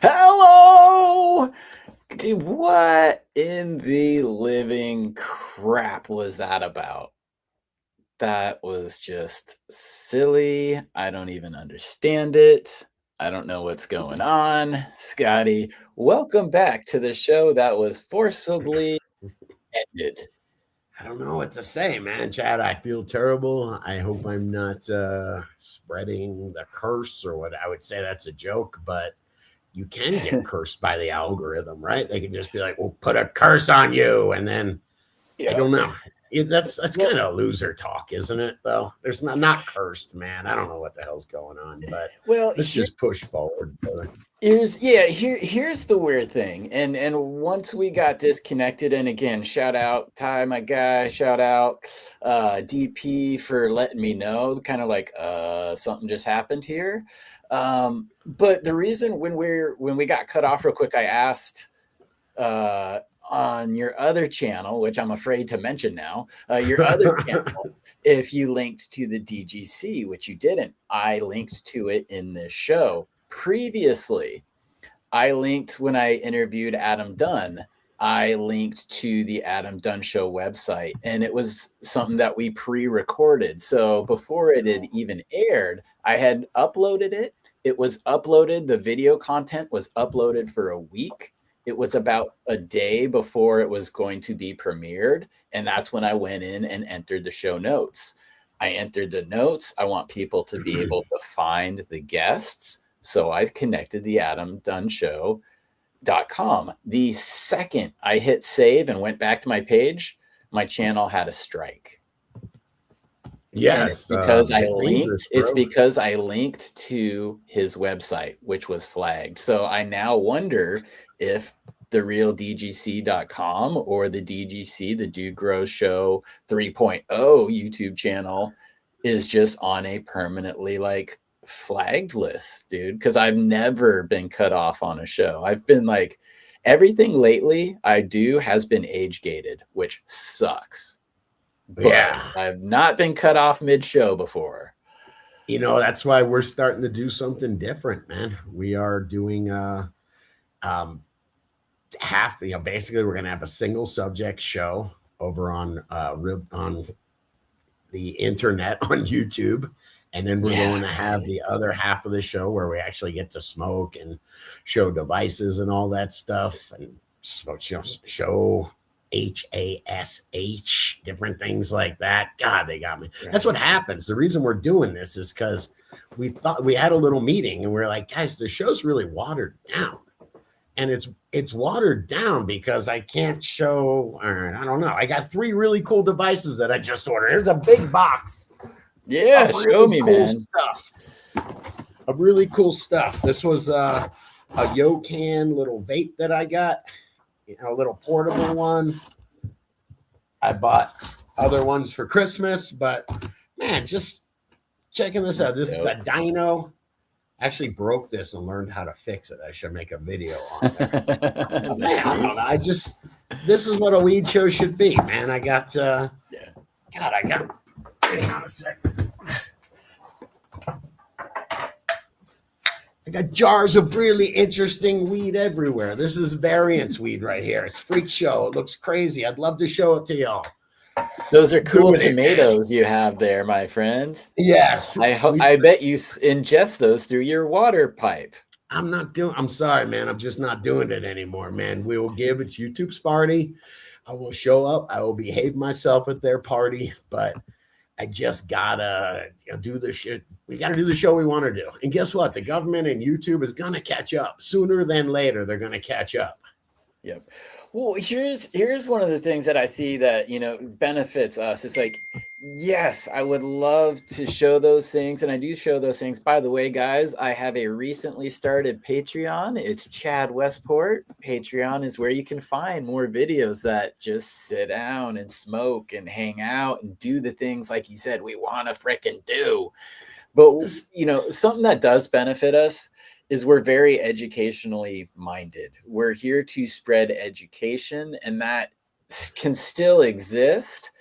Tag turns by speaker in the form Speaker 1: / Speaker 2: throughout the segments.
Speaker 1: Hello! Dude, what in the living crap was that about? That was just silly. I don't even understand it. I don't know what's going on. Scotty, welcome back to the show that was forcibly ended.
Speaker 2: I don't know what to say, man. Chad, I feel terrible. I hope I'm not spreading the curse or what I would say that's a joke, but you can get cursed by the algorithm, right? They can just be like, "We'll put a curse on you," and then I
Speaker 1: Yeah.
Speaker 2: don't know. That's
Speaker 1: Well,
Speaker 2: kind of loser talk, isn't it? Though there's not cursed, man. I don't know what the hell's going on, but
Speaker 1: well,
Speaker 2: let's just push forward, brother.
Speaker 1: here's the weird thing. And once we got disconnected, and again, shout out Ty, my guy, shout out DP for letting me know, kind of like something just happened here. But the reason when we got cut off real quick, I asked uh on your other channel, which I'm afraid to mention now, your other channel, if you linked to the DGC, which you didn't. I linked to it in this show. Previously, I linked when I interviewed Adam Dunn. I linked to the Adam Dunn Show website, and it was something that we pre-recorded. So before it had even aired, I had uploaded it. It was uploaded. The video content was uploaded for a week. It was about a day before it was going to be premiered, and that's when I went in and entered the show notes. I entered the notes. I want people to be able to find the guests. So I connected the AdamDunnShow.com. The second I hit save and went back to my page, my channel had a strike.
Speaker 2: Yeah,
Speaker 1: And
Speaker 2: it's dangerous,
Speaker 1: it's
Speaker 2: bro.
Speaker 1: because I linked to his website, which was flagged. So I now wonder if the real DGC.com or the DGC, the Dude Grows Show 3.0 YouTube channel, is just on a permanently like flagged list, dude. Because I've never been cut off on a show. I've been like, everything lately I do has been age gated, which sucks. But
Speaker 2: Yeah.
Speaker 1: I've not been cut off mid-show before.
Speaker 2: That's why we're starting to do something different, man. We are doing um basically we're gonna have a single subject show over on the internet on YouTube. And then we're going to have the other half of the show where we actually get to smoke and show devices and all that stuff and show HASH, different things like that. God, they got me. Right. That's what happens. The reason we're doing this is because we thought we had a little meeting and we are like, guys, the show's really watered down. And it's watered down because I can't show, or I don't know. I got 3 really cool devices that I just ordered. There's a big box.
Speaker 1: Yeah, really show me, cool man.
Speaker 2: Stuff. Of really cool stuff. This was a Yocan little vape that I got, a little portable one. I bought other ones for Christmas, but man, just checking this out. This is the Dino. Actually broke this and learned how to fix it. I should make a video on it. Man, I don't know. This is what a weed show should be, man. I got hang on a second. I got jars of really interesting weed everywhere. This is variance weed right here. It's freak show. It looks crazy. I'd love to show it to y'all.
Speaker 1: Those are cool tomatoes you have there, my friends.
Speaker 2: Yes.
Speaker 1: I bet you ingest those through your water pipe.
Speaker 2: I'm sorry, man. I'm just not doing it anymore, man. We will give it's YouTube's party. I will show up. I will behave myself at their party, but I just gotta do the shit. We gotta do the show we want to do. And guess what? The government and YouTube is gonna catch up sooner than later. They're gonna catch up.
Speaker 1: Yep. Well, here's one of the things that I see that benefits us. It's like, yes, I would love to show those things, and I do show those things. By the way, guys, I have a recently started Patreon. It's Chad Westport. Patreon is where you can find more videos that just sit down and smoke and hang out and do the things like you said we want to frickin' do. But something that does benefit us is we're very educationally minded. We're here to spread education, and that can still exist.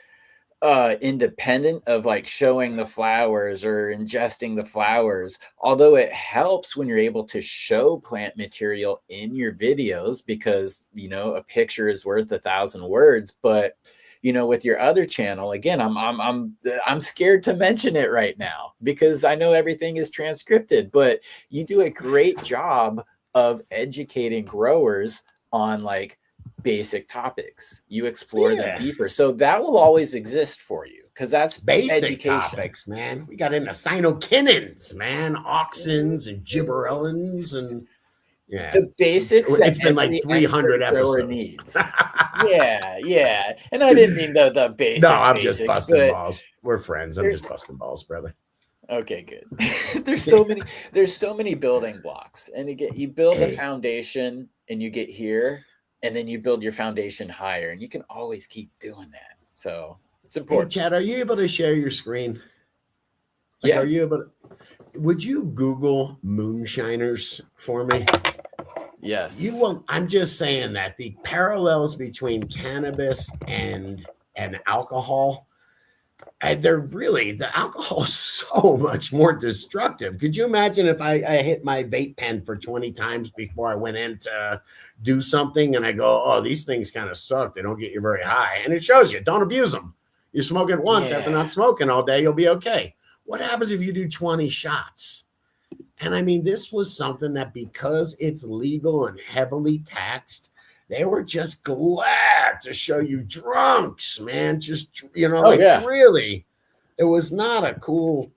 Speaker 1: independent of like showing the flowers or ingesting the flowers, although it helps when you're able to show plant material in your videos, because a picture is worth 1,000 words. But with your other channel, again, I'm scared to mention it right now because I know everything is transcripted, but you do a great job of educating growers on like basic topics. You explore them deeper. So that will always exist for you because that's
Speaker 2: basic
Speaker 1: education.
Speaker 2: topics, man. We got into cyanokinins, man, auxins and gibberellins and
Speaker 1: the basics.
Speaker 2: It's been like 300 episodes.
Speaker 1: Needs. yeah. And I didn't mean the basic.
Speaker 2: No, I'm just busting balls. We're friends. I'm just busting balls, brother.
Speaker 1: Okay, good. There's so many building blocks, and again, you build a foundation, and you get here, and then you build your foundation higher, and you can always keep doing that. So it's important.
Speaker 2: Hey, Chad, are you able to share your screen? Like, are you able to? Would you Google moonshiners for me?
Speaker 1: Yes.
Speaker 2: You won't. I'm just saying that the parallels between cannabis and alcohol, they're really, the alcohol is so much more destructive. Could you imagine if I hit my vape pen for 20 times before I went in to do something and I go, oh, these things kind of suck. They don't get you very high. And it shows you, don't abuse them. You smoke it once after not smoking all day, you'll be okay. What happens if you do 20 shots? And I mean, this was something that because it's legal and heavily taxed, they were just glad to show you drunks, man. Just, really, it was not a cool,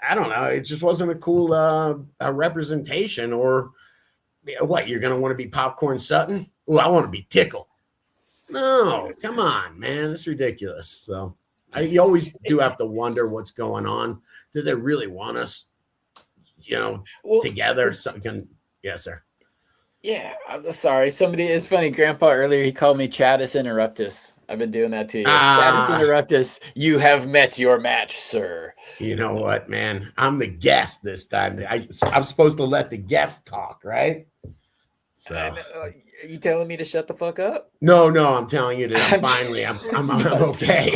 Speaker 2: I don't know. It just wasn't a cool representation. Or what, you're going to want to be Popcorn Sutton? Well, I want to be Tickle. No, come on, man. It's ridiculous. So you always do have to wonder what's going on. Do they really want us, together? Something? Yes, sir.
Speaker 1: Yeah, I'm sorry. It's funny. Grandpa earlier, he called me Chatus Interruptus. I've been doing that to you. Chatus Interruptus, you have met your match, sir.
Speaker 2: You know what, man? I'm the guest this time. I'm supposed to let the guest talk, right? So,
Speaker 1: are you telling me to shut the fuck up?
Speaker 2: No, I'm telling you that finally I'm okay.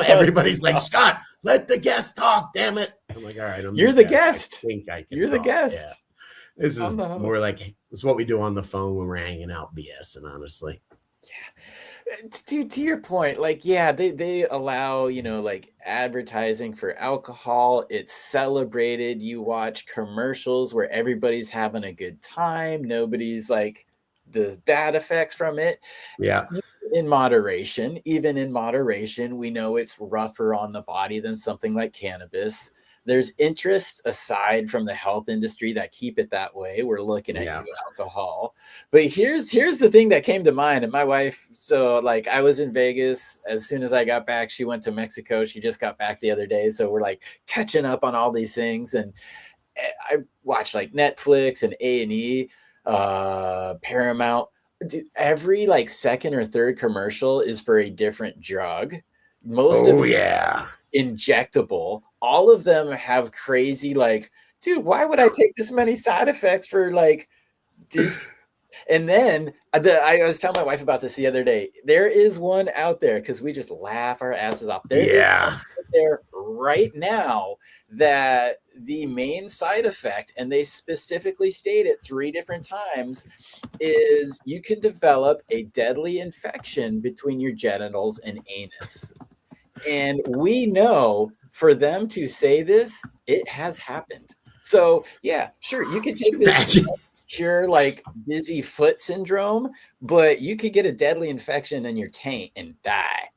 Speaker 2: Everybody's like, Scott, let the guest talk, damn it. I'm like, all right.
Speaker 1: You're the guest.
Speaker 2: I think I can
Speaker 1: You're the
Speaker 2: talk.
Speaker 1: guest.
Speaker 2: Yeah. This is more like, this is what we do on the phone when we're hanging out BSing, honestly.
Speaker 1: Yeah. To your point, like, they allow, like advertising for alcohol. It's celebrated. You watch commercials where everybody's having a good time. Nobody's like the bad effects from it.
Speaker 2: Yeah.
Speaker 1: Even in moderation, we know it's rougher on the body than something like cannabis. There's interests aside from the health industry that keep it that way. We're looking at alcohol. But here's the thing that came to mind. And my wife, so like I was in Vegas. As soon as I got back, she went to Mexico. She just got back the other day. So we're like catching up on all these things. And I watched like Netflix and A&E, Paramount. Every like second or third commercial is for a different drug. Most of them injectable. All of them have crazy, like, dude, why would I take this many side effects for like disease? And then I was telling my wife about this the other day. There is one out there because we just laugh our asses off. There is one out there right now that the main side effect, and they specifically state it 3 different times, is you can develop a deadly infection between your genitals and anus. And we know for them to say this, it has happened. So yeah, sure, you can take this cure like dizzy foot syndrome, but you could get a deadly infection in your taint and die.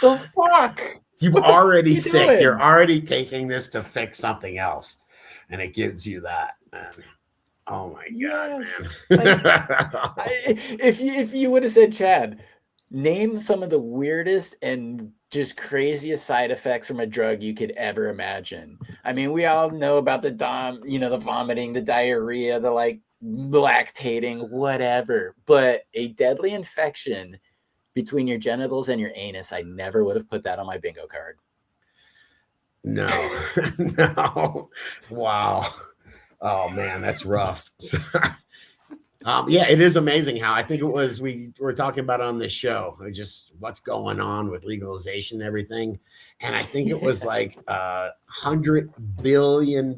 Speaker 1: The fuck?
Speaker 2: You're already sick. Doing? You're already taking this to fix something else, and it gives you that. Man. Oh my god! Man.
Speaker 1: If you would have said, Chad, name some of the weirdest and just craziest side effects from a drug you could ever imagine. I mean, we all know about the the vomiting, the diarrhea, the like lactating, whatever. But a deadly infection between your genitals and your anus, I never would have put that on my bingo card.
Speaker 2: No, no. Wow. Oh man, that's rough. Yeah, it is amazing how I think it was we were talking about on this show, just what's going on with legalization and everything. And I think it was like $100 billion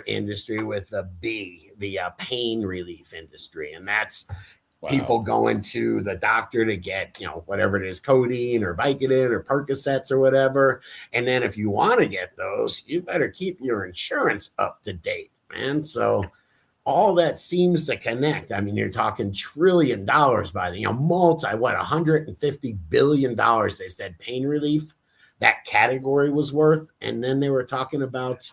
Speaker 2: industry with a B, the pain relief industry. And that's people
Speaker 1: Wow.
Speaker 2: going to the doctor to get, whatever it is, codeine or Vicodin or Percocets or whatever. And then if you want to get those, you better keep your insurance up to date, man. So all that seems to connect. I mean, you're talking $1 trillion by the, $150 billion, they said pain relief, that category was worth. And then they were talking about,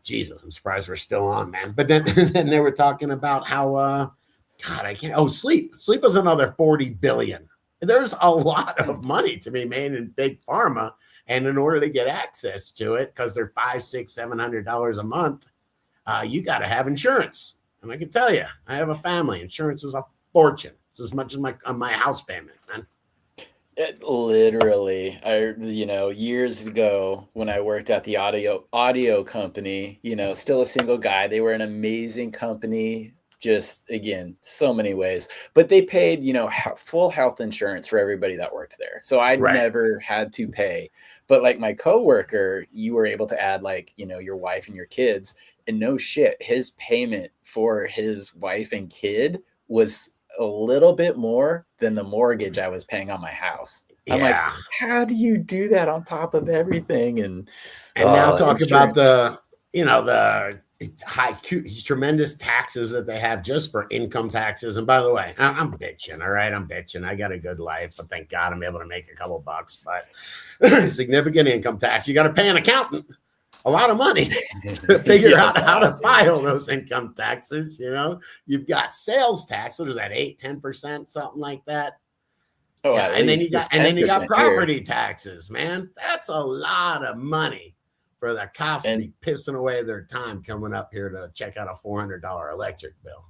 Speaker 2: Jesus, I'm surprised we're still on, man. But then, then they were talking about how, God, I can't, sleep is another 40 billion. There's a lot of money to be made in big pharma. And in order to get access to it, because they're $500, $600, $700 a month, you got to have insurance. And I can tell you, I have a family. Insurance is a fortune. It's as much as my house payment, man.
Speaker 1: Literally, years ago when I worked at the audio company, still a single guy. They were an amazing company, just again, so many ways. But they paid, full health insurance for everybody that worked there. So I
Speaker 2: Right.
Speaker 1: never had to pay. But like my coworker, you were able to add your wife and your kids, and no shit, his payment for his wife and kid was a little bit more than the mortgage I was paying on my house. I'm like,
Speaker 2: Yeah.
Speaker 1: how do you do that on top of everything? And
Speaker 2: Now talk about
Speaker 1: insurance.
Speaker 2: the tremendous taxes that they have just for income taxes. And by the way, I'm bitching. All right. I'm bitching. I got a good life, but thank God I'm able to make a couple bucks, but significant income tax. You got to pay an accountant a lot of money to figure out how to file those income taxes. You've got sales tax. What is that? 8-10%, something like that.
Speaker 1: Oh,
Speaker 2: Yeah,
Speaker 1: at
Speaker 2: and
Speaker 1: least
Speaker 2: then you got property
Speaker 1: here.
Speaker 2: taxes, man. That's a lot of money for the cops to be pissing away their time coming up here to check out a $400 electric bill.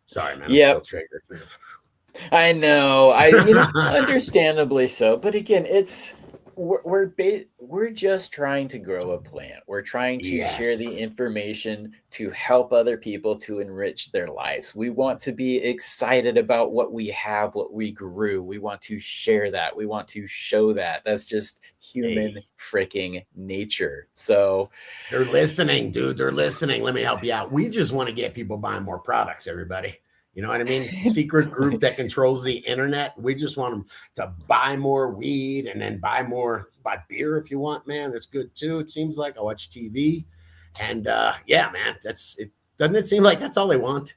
Speaker 2: Sorry, man. I'm still triggered.
Speaker 1: I know. Understandably so. But again, we're just trying to grow a plant. We're trying to share the information to help other people to enrich their lives. We want to be excited about what we have, what we grew. We want to share that. We want to show that. That's just human freaking nature. So
Speaker 2: they're listening, dude. They're listening. Let me help you out. We just want to get people buying more products, everybody. You know what I mean? Secret group that controls the internet. We just want them to buy more weed and then buy beer if you want, man. That's good too. It seems like I watch TV. And yeah, man, doesn't it seem like that's all they want?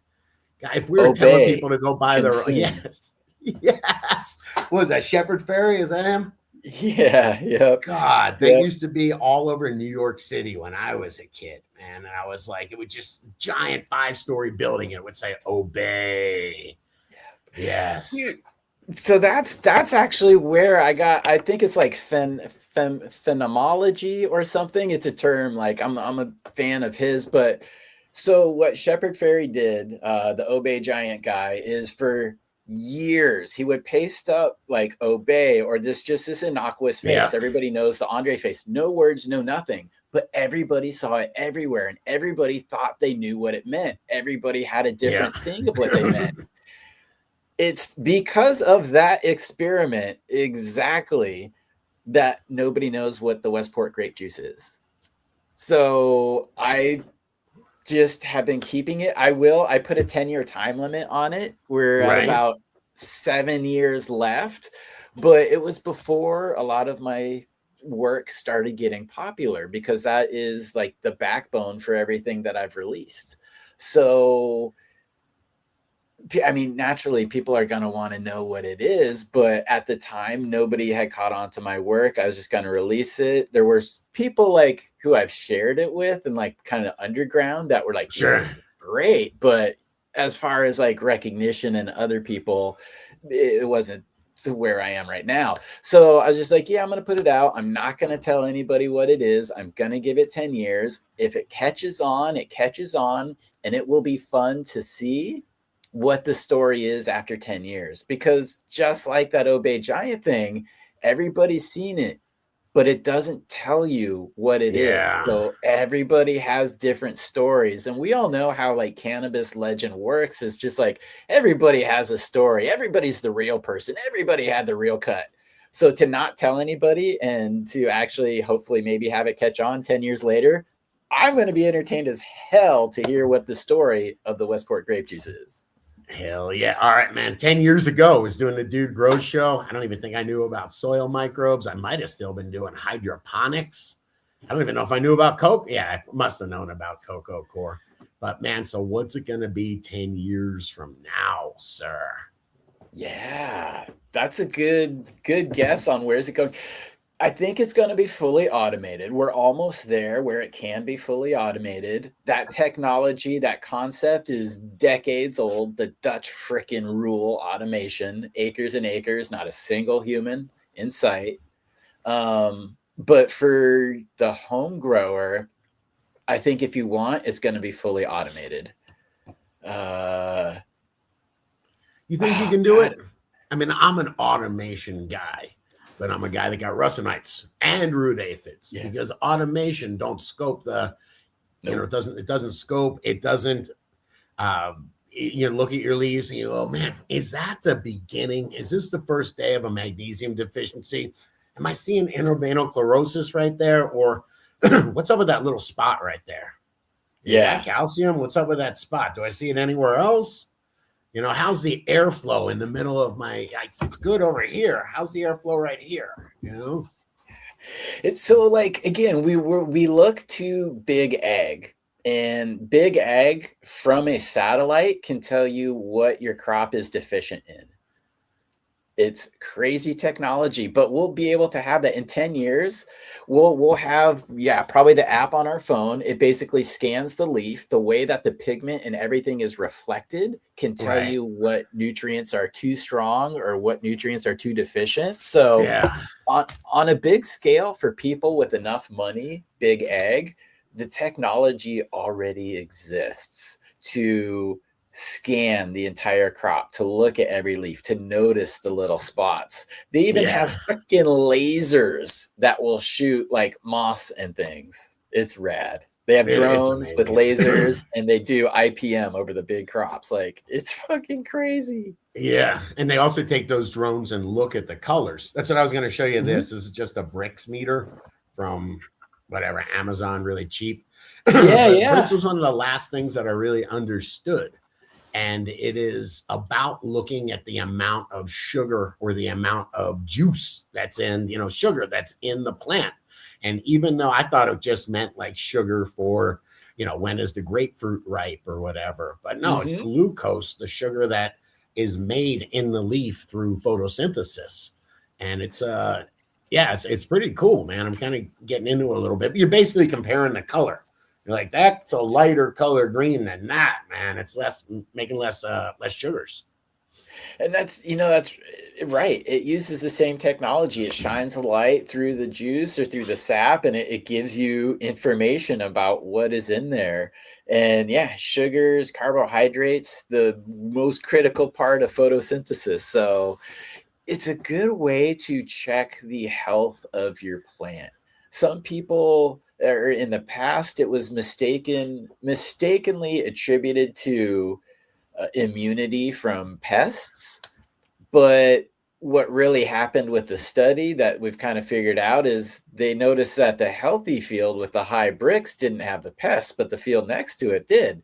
Speaker 2: If we were telling people to go buy yes. What was that? Shepard Fairey? Is that him?
Speaker 1: Yeah. Yep.
Speaker 2: God, they used to be all over New York City when I was a kid, man. And I was like, it was just giant 5-story building. And it would say obey. Yes.
Speaker 1: So that's actually where I think it's like phenomenology or something. It's a term, like I'm a fan of his, but so what Shepard Fairey did, the obey giant guy, is for years he would paste up like obey or this innocuous face. Everybody knows the Andre face, no words, no nothing, but everybody saw it everywhere and everybody thought they knew what it meant. Everybody had a different thing of what they meant. It's because of that experiment exactly that nobody knows what the Westport grape juice is. So I just have been keeping it. I put a 10-year time limit on it. We're at about 7 years left, but it was before a lot of my work started getting popular because that is like the backbone for everything that I've released. So I mean, naturally, people are going to want to know what it is, but at the time, nobody had caught on to my work. I was just going to release it. There were people like who I've shared it with and like kind of underground that were like, sure, this is great. But as far as like recognition and other people, it wasn't to where I am right now. So I was just like, yeah, I'm going to put it out. I'm not going to tell anybody what it is. I'm going to give it 10 years. If it catches on, it catches on, and it will be fun to see what the story is after 10 years, because just like that Obey Giant thing, everybody's seen it but it doesn't tell you what it is.
Speaker 2: Yeah.
Speaker 1: So everybody has different stories. And we all know how like cannabis legend works. It's just like everybody has a story. Everybody's the real person. Everybody had the real cut. So to not tell anybody and to actually hopefully maybe have it catch on 10 years later, I'm going to be entertained as hell to hear what the story of the Westport grape juice is.
Speaker 2: Hell yeah. All right, man. 10 years ago, I was doing the Dude Grows show. I don't even think I knew about soil microbes. I might have still been doing hydroponics. I don't even know if I knew about coke. Yeah, I must have known about cocoa core. But man, so what's it going to be 10 years from now, sir?
Speaker 1: Yeah, that's a good guess on where's it going. I think it's going to be fully automated. We're almost there where it can be fully automated. That technology, that concept is decades old. The Dutch frickin' rule automation, acres and acres, not a single human in sight. But for the home grower, I think if you want, it's going to be fully automated.
Speaker 2: You think you can do it? I mean, I'm an automation guy, but I'm a guy that got Russinites and root aphids because automation don't scope the, you know, it doesn't scope. It doesn't, you know, look at your leaves and you go, man, is that the beginning? Is this the first day of a magnesium deficiency? Am I seeing intraveinoclerosis right there? Or what's up with that little spot right there? Is that calcium? What's up with that spot? Do I see it anywhere else? You know, how's the airflow in the middle of my, it's good over here. How's the airflow right here? You know?
Speaker 1: It's so like, again, we look to Big Ag, and Big Ag from a satellite can tell you what your crop is deficient in. It's crazy technology, but we'll be able to have that in 10 years. We'll have, probably the app on our phone. It basically scans the leaf. The way that the pigment and everything is reflected can tell you what nutrients are too strong or what nutrients are too deficient. So on a big scale for people with enough money, Big Ag, the technology already exists to scan the entire crop, to look at every leaf, to notice the little spots. They even have freaking lasers that will shoot like moss and things. It's rad. They have drones with lasers and they do IPM over the big crops. Like, it's fucking crazy.
Speaker 2: Yeah. And they also take those drones and look at the colors. That's what I was going to show you. This is just a bricks meter from whatever, Amazon, really cheap. But this was one of the last things that I really understood. And it is about looking at the amount of sugar or the amount of juice that's in, you know, sugar that's in the plant. And even though I thought it just meant like sugar for, you know, when is the grapefruit ripe or whatever, but no, it's glucose, the sugar that is made in the leaf through photosynthesis. And it's, it's pretty cool, man. I'm kind of getting into it a little bit, but you're basically comparing the color. You're like, that's a lighter color green than that, man. It's making less sugars.
Speaker 1: And that's right. It uses the same technology. It shines a light through the juice or through the sap, and it gives you information about what is in there. And sugars, carbohydrates, the most critical part of photosynthesis. So it's a good way to check the health of your plant. Some people, or in the past, it was mistakenly attributed to immunity from pests. But what really happened with the study that we've kind of figured out is they noticed that the healthy field with the high bricks didn't have the pests, but the field next to it did.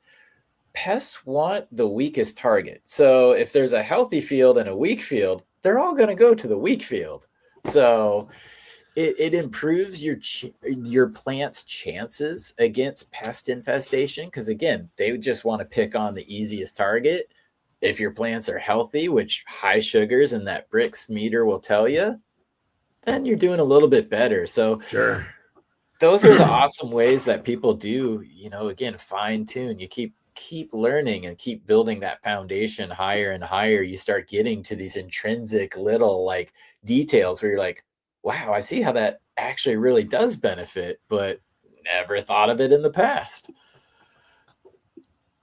Speaker 1: Pests want the weakest target. So if there's a healthy field and a weak field, they're all going to go to the weak field. So it improves your plant's chances against pest infestation, because again, they just want to pick on the easiest target. If your plants are healthy, which high sugars and that bricks meter will tell you, then you're doing a little bit better. So those are the awesome ways that people do, again, fine tune. You keep learning and keep building that foundation higher and higher. You start getting to these intrinsic little like details where you're like, wow, I see how that actually really does benefit, but never thought of it in the past.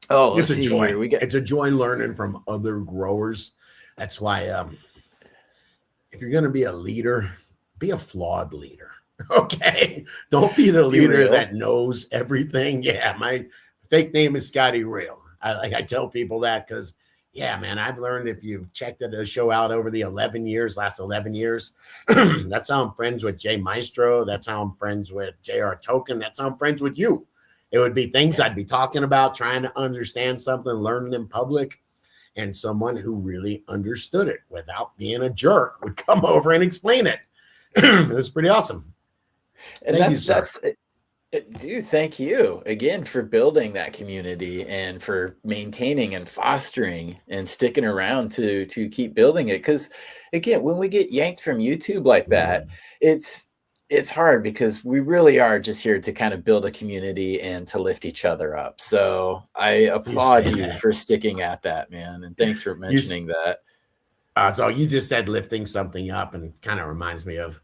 Speaker 1: Oh,
Speaker 2: it's a joy. It's a joy learning from other growers. That's why if you're going to be a leader, be a flawed leader. Okay. Don't be the
Speaker 1: Be
Speaker 2: leader
Speaker 1: real.
Speaker 2: that knows everything. Yeah. My fake name is Scotty Real. I tell people that because, yeah, man, I've learned if you've checked the show out over the last 11 years, that's how I'm friends with Jay Maestro. That's how I'm friends with JR Token. That's how I'm friends with you. It would be things I'd be talking about, trying to understand something, learning in public. And someone who really understood it without being a jerk would come over and explain it. It was pretty awesome.
Speaker 1: And
Speaker 2: Thank you, sir.
Speaker 1: dude, thank you again for building that community and for maintaining and fostering and sticking around to keep building it. Because again, when we get yanked from YouTube like that, it's hard because we really are just here to kind of build a community and to lift each other up. So I applaud you for sticking at that, man. And thanks for mentioning that.
Speaker 2: So you just said lifting something up, and kind of reminds me of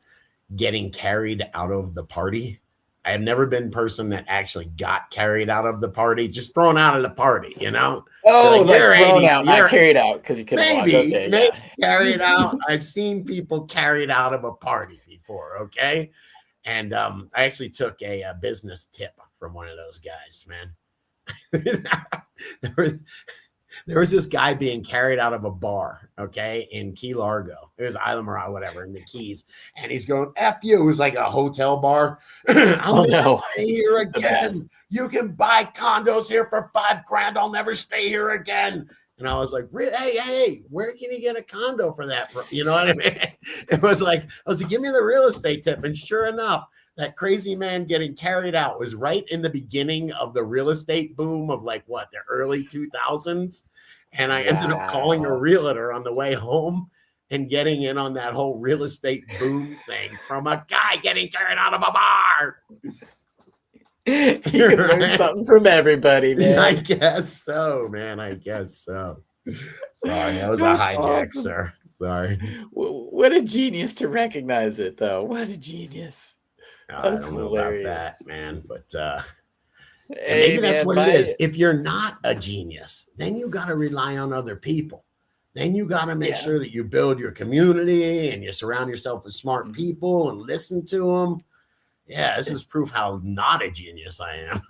Speaker 2: getting carried out of the party. I have never been a person that actually got carried out of the party, just thrown out of the party, you know?
Speaker 1: Oh, like thrown out, not carried out because you couldn't walk. Okay,
Speaker 2: maybe carried out. I've seen people carried out of a party before, okay? And I actually took a business tip from one of those guys, man. There was this guy being carried out of a bar, okay, in Key Largo. It was Isla or whatever, in the Keys. And he's going, F you. It was like a hotel bar. I'll never stay here again. You can buy condos here for $5,000. I'll never stay here again. And I was like, hey, where can you get a condo for that? You know what I mean? It was like, I was like, give me the real estate tip. And sure enough, that crazy man getting carried out was right in the beginning of the real estate boom of like what, the early 2000s. And I ended up calling a realtor on the way home and getting in on that whole real estate boom thing from a guy getting carried out of a bar.
Speaker 1: You can learn something from everybody, man.
Speaker 2: I guess so, man. I guess so. Sorry, that was a hijack, awesome. Sir. Sorry.
Speaker 1: What a genius to recognize it, though. What a genius.
Speaker 2: That's hilarious. Know about that, man. But maybe that's what it is. If you're not a genius, then you got to rely on other people. Then you got to make sure that you build your community and you surround yourself with smart people and listen to them. Yeah, this is proof how not a genius I am.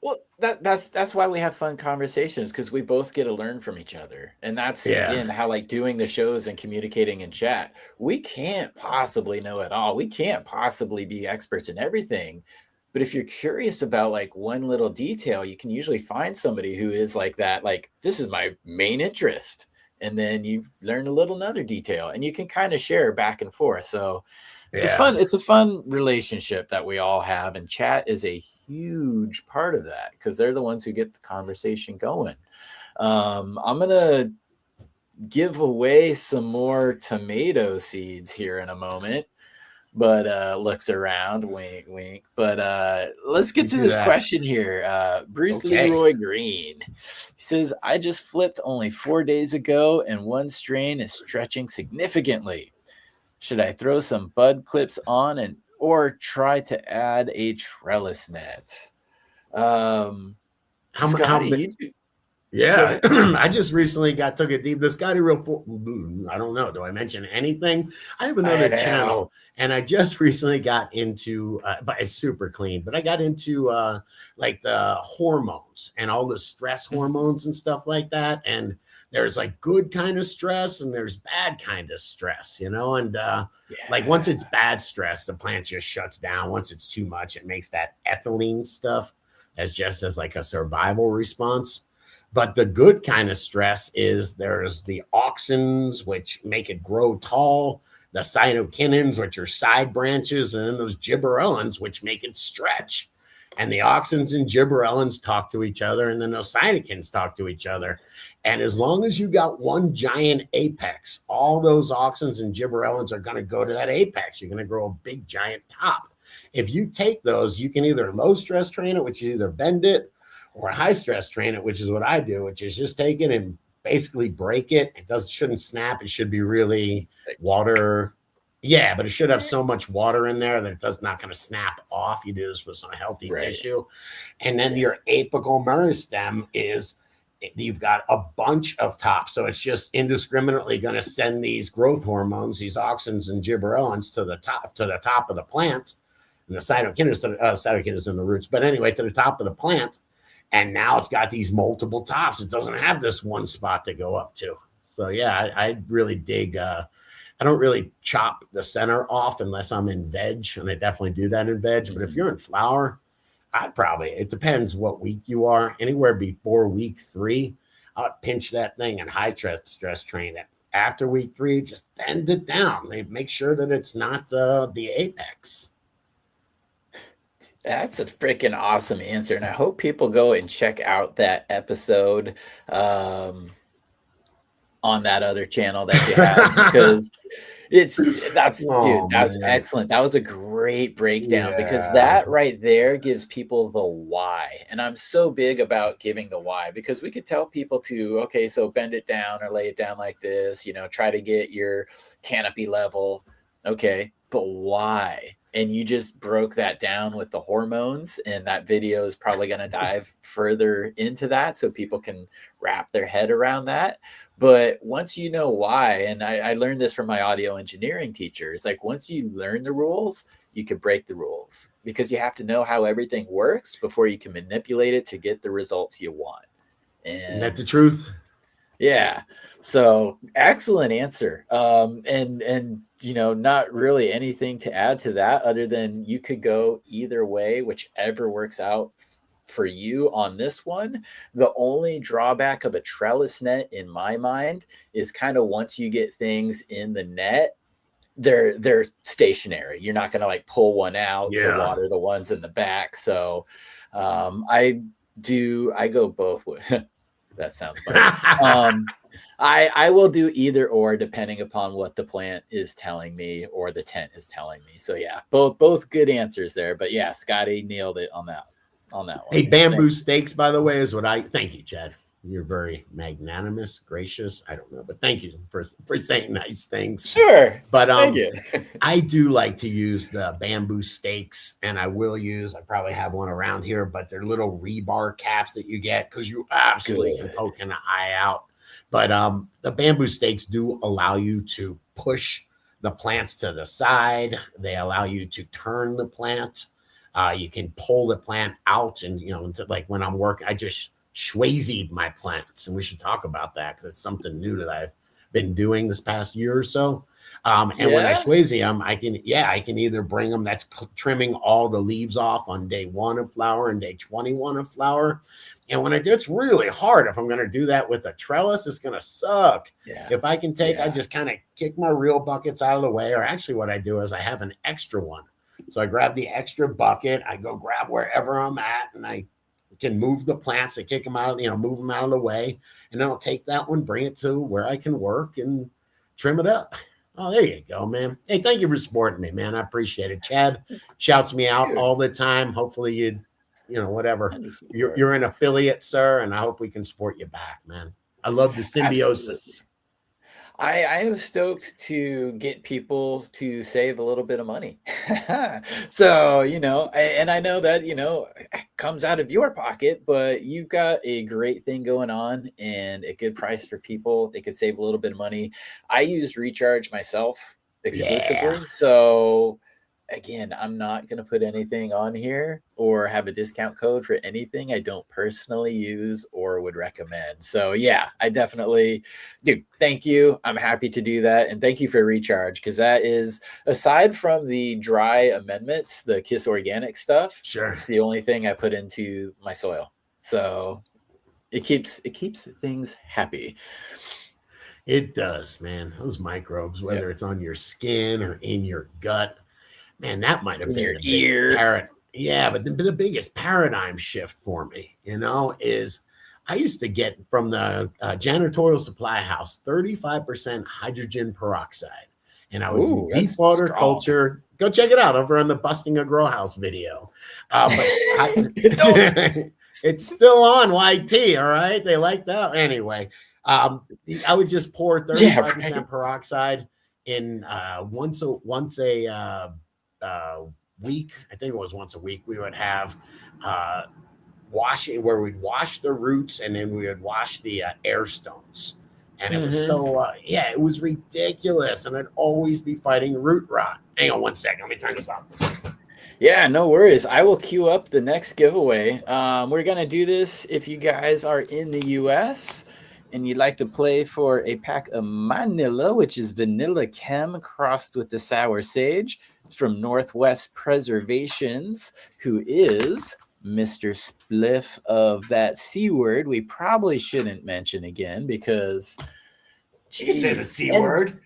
Speaker 1: Well, that's why we have fun conversations, because we both get to learn from each other. And that's again how, like, doing the shows and communicating in chat, we can't possibly know it all. We can't possibly be experts in everything. But if you're curious about like one little detail, you can usually find somebody who is like that, like, this is my main interest. And then you learn a little another detail and you can kind of share back and forth. So it's a fun relationship that we all have. And chat is a huge part of that because they're the ones who get the conversation going. I'm going to give away some more tomato seeds here in a moment. But looks around, wink, wink. But let's get to this question here. Bruce Leroy Green. He says, I just flipped only 4 days ago, and one strain is stretching significantly. Should I throw some bud clips on or try to add a trellis net? Scotty,
Speaker 2: yeah, I just recently took it deep. The Scotty Real, I don't know. Do I mention anything? I have another channel, and I just recently got into, but it's super clean. But I got into like the hormones and all the stress hormones and stuff like that. And there's like good kind of stress and there's bad kind of stress, you know. And like once it's bad stress, the plant just shuts down. Once it's too much, it makes that ethylene stuff as like a survival response. But the good kind of stress is there's the auxins, which make it grow tall, the cytokinins, which are side branches, and then those gibberellins, which make it stretch. And the auxins and gibberellins talk to each other, and then those cytokines talk to each other. And as long as you got one giant apex, all those auxins and gibberellins are going to go to that apex. You're going to grow a big giant top. If you take those, you can either low stress train it, which is either bend it, or high stress train it, which is what I do, which is just take it and basically break it. It shouldn't snap. It should be really water. Yeah, but it should have so much water in there that it's not going to snap off. You do this with some healthy tissue. And then your apical meristem is you've got a bunch of tops. So it's just indiscriminately going to send these growth hormones, these auxins and gibberellins to the top of the plant, and the cytokinins in the roots. But anyway, to the top of the plant. And now it's got these multiple tops. It doesn't have this one spot to go up to. So yeah, I really dig. I don't really chop the center off unless I'm in veg, and I definitely do that in veg. But if you're in flower, it depends what week you are. Anywhere before week 3, I'll pinch that thing and high stress train it. After week 3, just bend it down. They make sure that it's not the apex.
Speaker 1: That's a freaking awesome answer. And I hope people go and check out that episode on that other channel that you have, because that's excellent. That was a great breakdown, because that right there gives people the why. And I'm so big about giving the why, because we could tell people to, okay, so bend it down or lay it down like this, try to get your canopy level. Okay, but why? And you just broke that down with the hormones, and that video is probably going to dive further into that so people can wrap their head around that. But once you know why, and I learned this from my audio engineering teachers, like once you learn the rules, you can break the rules, because you have to know how everything works before you can manipulate it to get the results you want.
Speaker 2: And that's the truth.
Speaker 1: Yeah. So excellent answer. And not really anything to add to that other than you could go either way, whichever works out for you on this one. The only drawback of a trellis net in my mind is kind of once you get things in the net, they're stationary. You're not going to like pull one out to water the ones in the back. So I go both ways. That sounds funny. I will do either or depending upon what the plant is telling me or the tent is telling me. So yeah, both good answers there. But yeah, Scotty nailed it on that one.
Speaker 2: Hey, bamboo stakes, by the way, is what thank you, Chad. You're very magnanimous, gracious. I don't know, but thank you for saying nice things.
Speaker 1: Sure.
Speaker 2: But
Speaker 1: thank you.
Speaker 2: I do like to use the bamboo stakes, and I probably have one around here, but they're little rebar caps that you get because you absolutely can poke an eye out. But the bamboo stakes do allow you to push the plants to the side. They allow you to turn the plant. You can pull the plant out, and like when I'm working, I just Schwazied my plants, and we should talk about that because it's something new that I've been doing this past year or so. And when I Schwazi them, I can either bring them, that's trimming all the leaves off on day 1 of flower and day 21 of flower. And when I do, it's really hard. If I'm going to do that with a trellis, it's going to suck. If I can I just kind of kick my real buckets out of the way, or actually what I do is I have an extra one. So I grab the extra bucket, I go grab wherever I'm at, and I can move the plants and kick them out, move them out of the way. And then I'll take that one, bring it to where I can work and trim it up. Oh, there you go, man. Hey, thank you for supporting me, man. I appreciate it. Chad shouts me out all the time. Hopefully whatever. You're an affiliate, sir, and I hope we can support you back, man. I love the symbiosis.
Speaker 1: I am stoked to get people to save a little bit of money. So, and I know that, it comes out of your pocket, but you've got a great thing going on and a good price for people. They could save a little bit of money. I use Recharge myself exclusively. So again, I'm not going to put anything on here or have a discount code for anything I don't personally use or would recommend. So yeah, I definitely do. Thank you. I'm happy to do that. And thank you for Recharge, because that is, aside from the dry amendments, the KIS Organics stuff, it's the only thing I put into my soil. So it keeps things happy.
Speaker 2: It does, man. Those microbes, whether it's on your skin or in your gut, man, that might have been your ear. Yeah, but the biggest paradigm shift for me, is I used to get from the janitorial supply house 35% hydrogen peroxide, and I would do deep water culture. Go check it out over on the Busting a Grow House video. It's still on YT. All right, they like that anyway. I would just pour 35% peroxide in once a week. I think it was once a week. We would have washing where we'd wash the roots and then we would wash the air stones. And it was
Speaker 1: Mhm.
Speaker 2: so, it was ridiculous. And I'd always be fighting root rot. Hang on one second. Let me turn this off.
Speaker 1: Yeah, no worries. I will queue up the next giveaway. We're going to do this if you guys are in the US and you'd like to play for a pack of Manila, which is vanilla chem crossed with the sour sage. It's from Northwest Preservations, who is Mr. Spliff of that C word we probably shouldn't mention again because,
Speaker 2: You can say the
Speaker 1: geez.
Speaker 2: C word.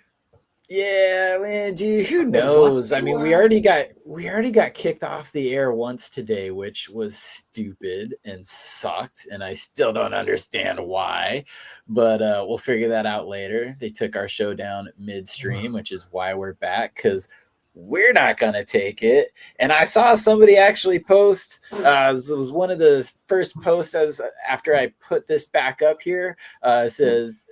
Speaker 1: Yeah, man, dude, who knows? I mean, we already got kicked off the air once today, which was stupid and sucked, and I still don't understand why. But we'll figure that out later. They took our show down midstream, which is why we're back, because we're not gonna take it. And I saw somebody actually post. It was one of the first posts as after I put this back up here. Says,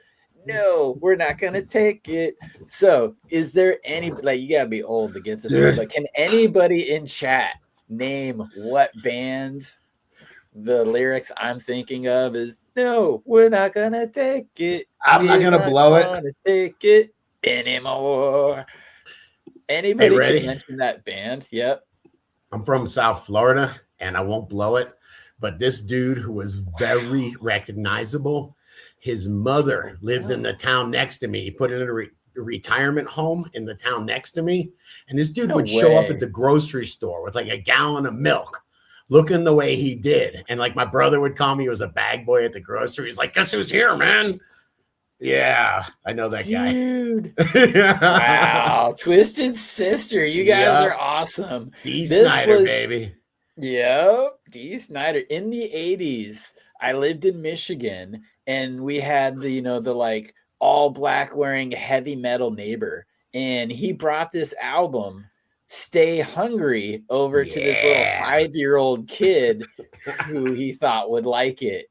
Speaker 1: no, we're not gonna take it. So, is there any, like, you gotta be old to get this one, but can anybody in chat name what band the lyrics I'm thinking of is? No, we're not gonna take it.
Speaker 2: I'm not gonna blow it.
Speaker 1: Take it anymore. Anybody
Speaker 2: ready?
Speaker 1: can mention that band? Yep.
Speaker 2: I'm from South Florida, and I won't blow it. But this dude who was very recognizable, his mother lived in the town next to me. He put it in a retirement home in the town next to me. And this dude would show up at the grocery store with like a gallon of milk, looking the way he did. And like my brother would call me, he was a bag boy at the grocery. He's like, guess who's here, man? Yeah, I know that guy.
Speaker 1: Dude. Wow. Twisted Sister. You guys are awesome.
Speaker 2: D. Snyder, baby.
Speaker 1: Yep. D. Snyder. In the 80s, I lived in Michigan and we had the, the like all black wearing heavy metal neighbor. And he brought this album, Stay Hungry, over to this little 5-year-old kid who he thought would like it.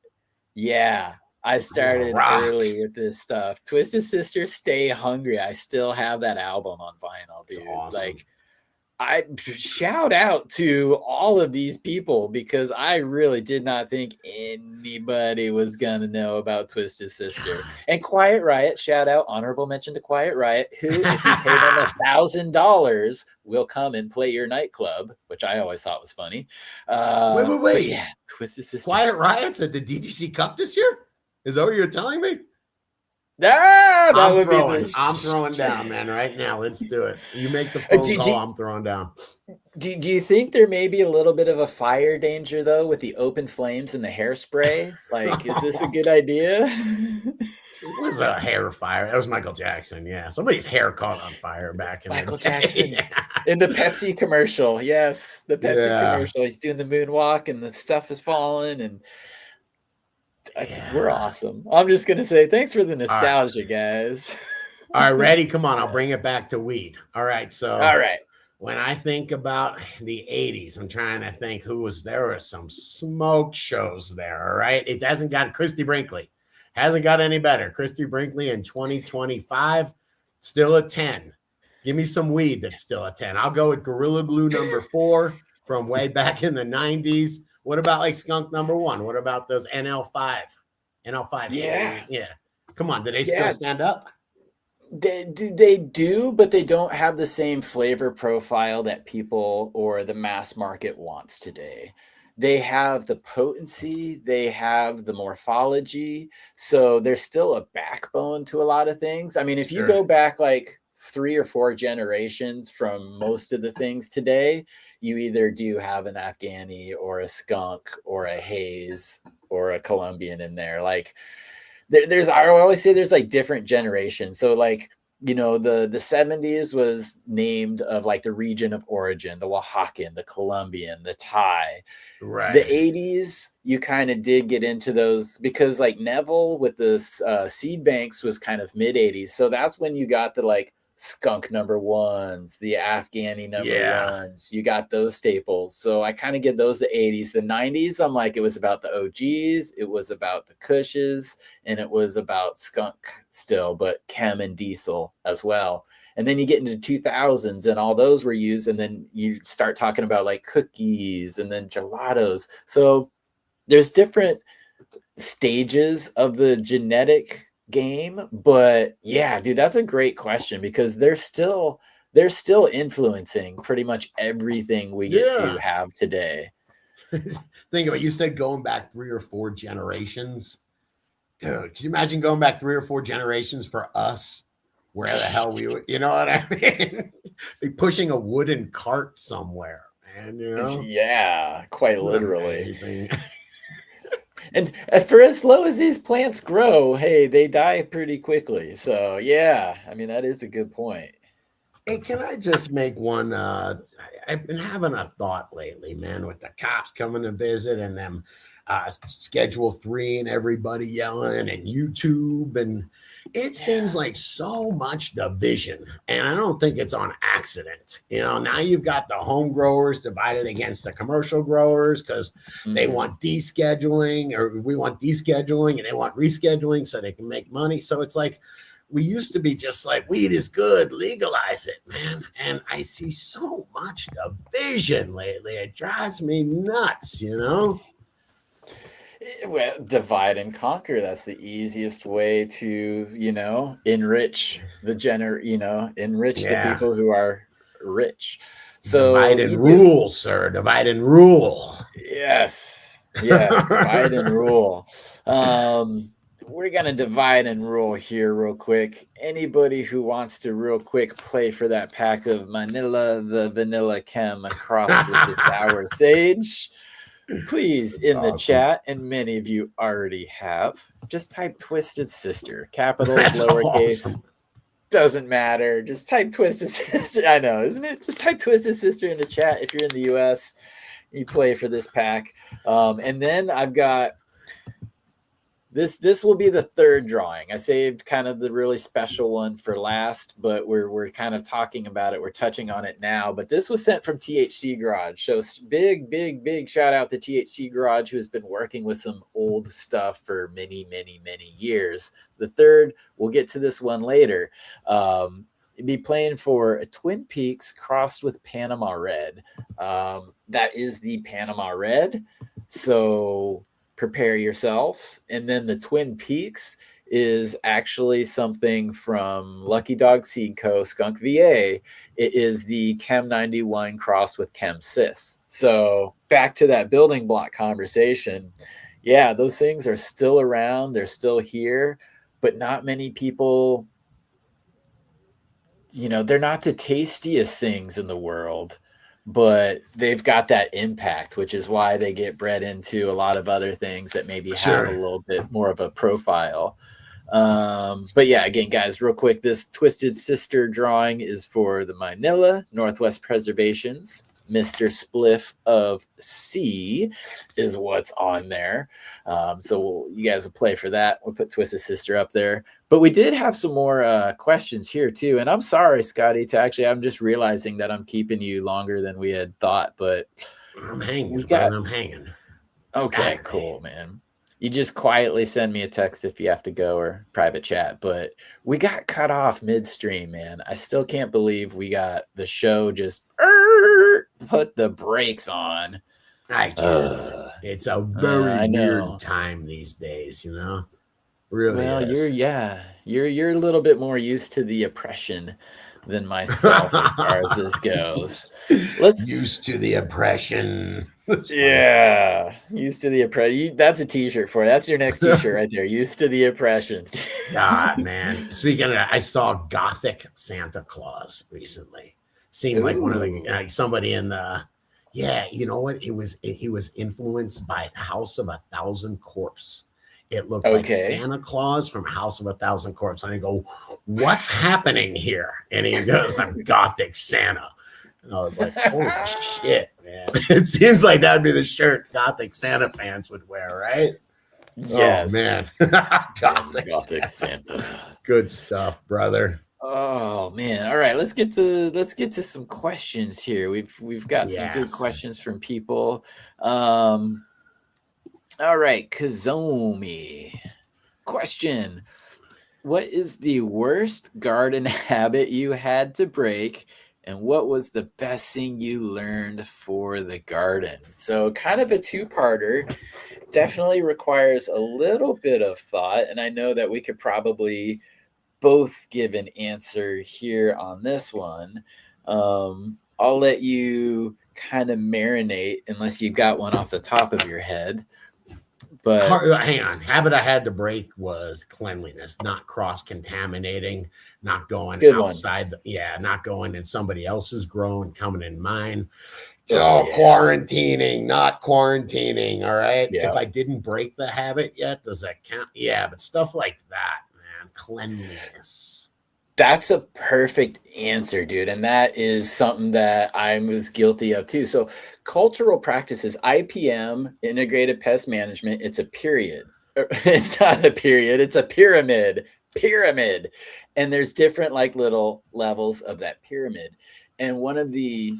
Speaker 1: Yeah. I started early with this stuff. Twisted Sister, Stay Hungry. I still have that album on vinyl, dude.
Speaker 2: Awesome.
Speaker 1: Like, I shout out to all of these people because I really did not think anybody was gonna know about Twisted Sister. And Quiet Riot, shout out, honorable mention to Quiet Riot, who, if you pay them $1,000, will come and play your nightclub, which I always thought was funny.
Speaker 2: Wait.
Speaker 1: Yeah, Twisted Sister.
Speaker 2: Quiet Riot's at the DGC Cup this year? Is that what you're telling me? I'm throwing down, man, right now. Let's do it. You make the phone call, I'm throwing down.
Speaker 1: Do you think there may be a little bit of a fire danger, though, with the open flames and the hairspray? Like, is this a good idea?
Speaker 2: It was a hair fire. That was Michael Jackson, yeah. Somebody's hair caught on fire back in
Speaker 1: Michael
Speaker 2: the day.
Speaker 1: Jackson. In the Pepsi commercial. Yes, the Pepsi commercial. He's doing the moonwalk and the stuff is falling and we're awesome. I'm just gonna say thanks for the nostalgia, guys.
Speaker 2: All right, ready? Come on, I'll bring it back to weed. All right, so when I think about the 80s, I'm trying to think there were some smoke shows there. All right, it hasn't got Christy Brinkley, hasn't got any better. Christy Brinkley in 2025, still a 10. Give me some weed that's still a 10. I'll go with Gorilla Glue #4 from way back in the 90s. What about like Skunk #1? What about those NL5? Yeah. Come on, do they still stand up?
Speaker 1: They do, but they don't have the same flavor profile that people or the mass market wants today. They have the potency, they have the morphology, so there's still a backbone to a lot of things. I mean, if you go back like 3 or 4 generations from most of the things today, you either do have an Afghani or a skunk or a haze or a Colombian in there. Like I always say there's like different generations. So like, the 70s was named of like the region of origin, the Oaxacan, the Colombian, the Thai.
Speaker 2: Right.
Speaker 1: The 80s, you kind of did get into those because like Neville with the seed banks was kind of mid 80s. So that's when you got the like skunk #1s, the Afghani #1s. You got those staples. So I kind of get those the 80s. The 90s, I'm like, it was about the OGs, it was about the Kushes, and it was about skunk still, but chem and diesel as well. And then you get into 2000s and all those were used. And then you start talking about like cookies and then gelatos. So there's different stages of the genetic game, but yeah, dude, that's a great question because they're still influencing pretty much everything we get to
Speaker 2: Yeah.
Speaker 1: have today.
Speaker 2: Think of it. You said going back 3 or 4 generations. Dude, can you imagine going back 3 or 4 generations for us? Where the hell we would, you know what I mean? Be pushing a wooden cart somewhere, man, you know?
Speaker 1: Yeah, quite
Speaker 2: Isn't that
Speaker 1: literally.
Speaker 2: amazing?
Speaker 1: And for as slow as these plants grow, hey, they die pretty quickly. So yeah, I mean that is a good point.
Speaker 2: Hey, can I just make one? I've been having a thought lately, man, with the cops coming to visit and them Schedule 3 and everybody yelling and YouTube. And it seems
Speaker 1: Yeah.
Speaker 2: like so much division. And I don't think it's on accident. You know, now you've got the home growers divided against the commercial growers because they
Speaker 1: Mhm.
Speaker 2: want descheduling, or we want descheduling and they want rescheduling so they can make money. So it's like, we used to be just like, weed is good, legalize it, man. And I see so much division lately. It drives me nuts, you know?
Speaker 1: Well, divide and conquer. That's the easiest way to, enrich the
Speaker 2: Yeah.
Speaker 1: people who are rich.
Speaker 2: Divide
Speaker 1: So
Speaker 2: and
Speaker 1: you do,
Speaker 2: rule, sir. Divide and rule.
Speaker 1: yes, yes, divide and rule. We're gonna divide and rule here real quick. Anybody who wants to real quick play for that pack of Manila, the vanilla chem crossed with the sour sage, please
Speaker 2: That's
Speaker 1: in the
Speaker 2: awesome.
Speaker 1: chat, and many of you already have, just type Twisted Sister, capitals,
Speaker 2: That's
Speaker 1: lowercase,
Speaker 2: awesome.
Speaker 1: doesn't matter. Just type Twisted Sister. I know, isn't it? Just type Twisted Sister in the chat if you're in the US. You play for this pack. And then I've got this will be the third drawing. I saved kind of the really special one for last, but we're kind of talking about it. We're touching on it now. But this was sent from THC Garage. So big shout out to THC Garage, who has been working with some old stuff for many years. The third, we'll get to this one later. Be playing for a Twin Peaks crossed with Panama Red. That is the Panama Red. So prepare yourselves. And then the Twin Peaks is actually something from Lucky Dog Seed Co. Skunk VA. It is the Chem 91 crossed with Chem Cis. So back to that building block conversation. Yeah, those things are still around. They're still here, but not many people, they're not the tastiest things in the world, but they've got that impact, which is why they get bred into a lot of other things that maybe have a
Speaker 2: Sure.
Speaker 1: little bit more of a profile. But yeah, again, guys, real quick, this Twisted Sister drawing is for the Manila Northwest Preservations. Mr. Spliff of C is what's on there. So you guys will play for that. We'll put Twisted Sister up there. But we did have some more questions here too. And I'm sorry, Scotty, I'm just realizing that I'm keeping you longer than we had thought. But
Speaker 2: I'm
Speaker 1: we
Speaker 2: hanging,
Speaker 1: got,
Speaker 2: brother. I'm hanging.
Speaker 1: okay,
Speaker 2: Saturday.
Speaker 1: cool, man. You just quietly send me a text if you have to go, or private chat. But we got cut off midstream, man. I still can't believe we got the show just put the brakes on.
Speaker 2: I get it. It's a very
Speaker 1: I
Speaker 2: weird
Speaker 1: know.
Speaker 2: time these days, you know? Really
Speaker 1: Well,
Speaker 2: is.
Speaker 1: you're a little bit more used to the oppression than myself as far as this goes. Let's
Speaker 2: Used to the oppression. That's funny.
Speaker 1: Yeah, used to the oppression. That's a t-shirt for you. That's your next t-shirt right there. Used to the oppression.
Speaker 2: God, man. Speaking of that, I saw Gothic Santa Claus recently. Seemed like one of the
Speaker 1: Ooh.
Speaker 2: somebody in the. Yeah, you know what? He was influenced by House of a Thousand Corpse. It looked like
Speaker 1: Okay.
Speaker 2: Santa Claus from House of a Thousand Corpse. And I go, what's happening here? And he goes, I'm Gothic Santa. And I was like, holy shit, man. It seems like that'd be the shirt Gothic Santa fans would wear, right? Oh,
Speaker 1: Yes.
Speaker 2: man.
Speaker 1: I'm
Speaker 2: Gothic
Speaker 1: Gothic
Speaker 2: Santa.
Speaker 1: Santa.
Speaker 2: Good stuff, brother.
Speaker 1: Oh man. All right, let's get to some questions here. We've got some good
Speaker 2: Yes.
Speaker 1: questions from people. Um all right, Kazomi. Question. What is the worst garden habit you had to break, And what was the best thing you learned for the garden? So kind of a two-parter. Definitely requires a little bit of thought. And I know that we could probably both give an answer here on this one. I'll let you kind of marinate unless you got one off the top of your head. But
Speaker 2: hang on. Habit I had to break was cleanliness, not cross-contaminating, not going
Speaker 1: good one.
Speaker 2: outside. Not going in somebody else's grow and coming in mine.
Speaker 1: Oh, yeah.
Speaker 2: Quarantining, not quarantining. All right.
Speaker 1: Yeah.
Speaker 2: If I didn't break the habit yet, does that count? Yeah, but stuff like that, man. Cleanliness.
Speaker 1: That's a perfect answer, dude. And that is something that I was guilty of too. So cultural practices, IPM, integrated pest management, it's a period. It's not a period, it's a pyramid. And there's different like little levels of that pyramid. And one of the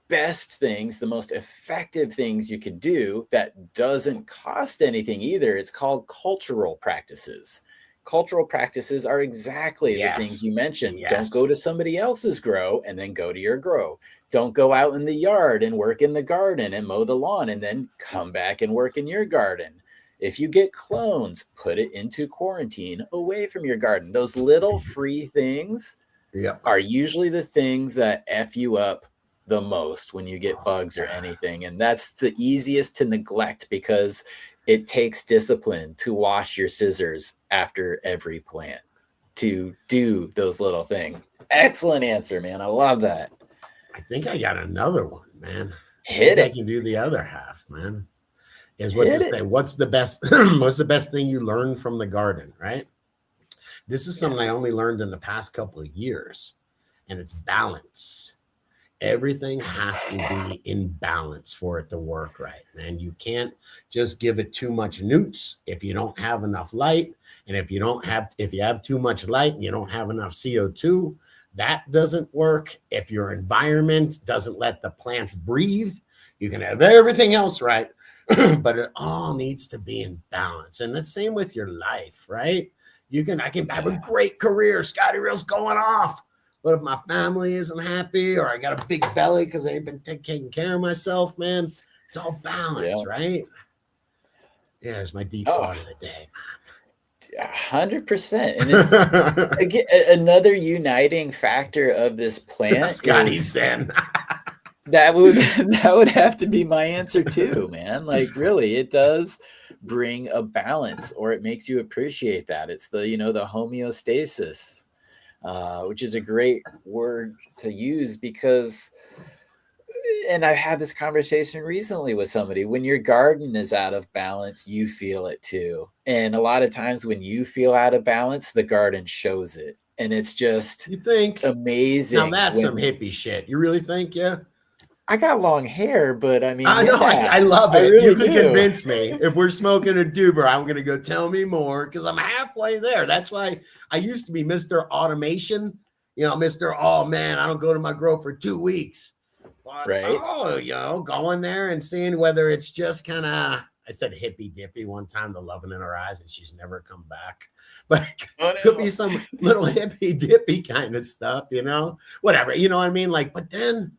Speaker 1: best things, the most effective things you could do that doesn't cost anything either, it's called cultural practices. Cultural practices are exactly the things you mentioned.
Speaker 2: Yes.
Speaker 1: Don't go to somebody else's grow and then go to your grow. Don't go out in the yard and work in the garden and mow the lawn and then come back and work in your garden. If you get clones, put it into quarantine away from your garden. Those little free things are usually the things that F you up the most when you get bugs or anything. And that's the easiest to neglect because it takes discipline to wash your scissors after every plant, to do those little things. Excellent answer, man. I love that.
Speaker 2: I think I got another one, man.
Speaker 1: Hit it.
Speaker 2: I can do the other half, man. What's the best thing you learned from the garden, right? This is something I only learned in the past couple of years, and it's balance. Everything has to be in balance for it to work right, man. You can't just give it too much newts if you don't have enough light. And if you have too much light and you don't have enough CO2, that doesn't work. If your environment doesn't let the plants breathe, you can have everything else right, but it all needs to be in balance. And the same with your life, right? I can have a great career. Scotty Reel's going off. But if my family isn't happy or I got a big belly because I ain't been taking care of myself, man, it's all balance, right? Yeah, there's my deep thought of the day,
Speaker 1: man. 100%. And it's again, another uniting factor of this plant.
Speaker 2: Scotty's Zen.
Speaker 1: That would have to be my answer too, man. Like really, it does bring a balance, or it makes you appreciate that. It's the homeostasis. Which is a great word to use because, and I've had this conversation recently with somebody, when your garden is out of balance, you feel it too. And a lot of times when you feel out of balance, the garden shows it. And it's just amazing.
Speaker 2: Now that's some hippie shit. You really think, yeah?
Speaker 1: I got long hair, but I mean,
Speaker 2: I know, I love it. Really you can convince me. If we're smoking a doober, I'm going to go tell me more because I'm halfway there. That's why I used to be Mr. Automation, Mr. Oh man, I don't go to my grow for 2 weeks. But, going there and seeing whether it's just kind of, I said hippy dippy one time, the loving in her eyes, and she's never come back. But it could be some little hippy dippy kind of stuff, whatever, you know what I mean? Like, but then,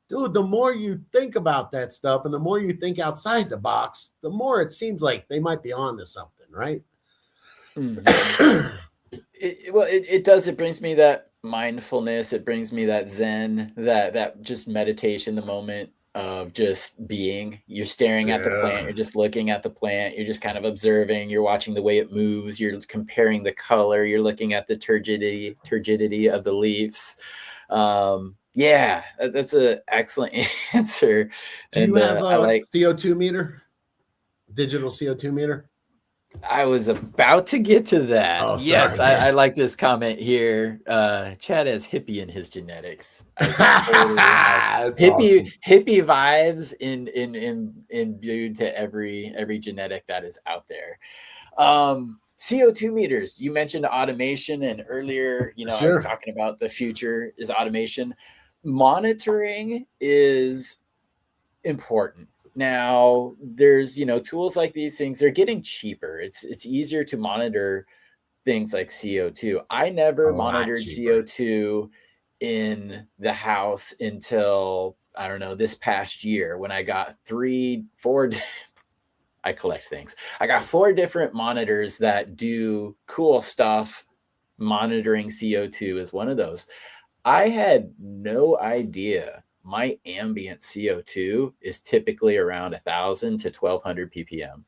Speaker 2: dude, the more you think about that stuff and the more you think outside the box, the more it seems like they might be on to something, right?
Speaker 1: Mm-hmm. It does. It brings me that mindfulness. It brings me that Zen, that just meditation, the moment of just being. You're staring at the plant. You're just looking at the plant. You're just kind of observing. You're watching the way it moves. You're comparing the color. You're looking at the turgidity of the leaves. Yeah, that's an excellent answer.
Speaker 2: Do you have a CO2 meter? Digital CO2 meter?
Speaker 1: I was about to get to that.
Speaker 2: Oh, sorry,
Speaker 1: yes, I like this comment here. Chad has hippie in his genetics. Hippie vibes imbued to every genetic that is out there. CO2 meters. You mentioned automation, and earlier, I was talking about the future is automation. Monitoring is important. Now, there's tools like these things. They're getting cheaper. It's easier to monitor things like CO2. I never monitored CO2 in the house until, I don't know, this past year when I got 4 I collect things. I got 4 different monitors that do cool stuff. Monitoring CO2 is one of those. I had no idea my ambient CO2 is typically around 1,000 to 1,200 ppm.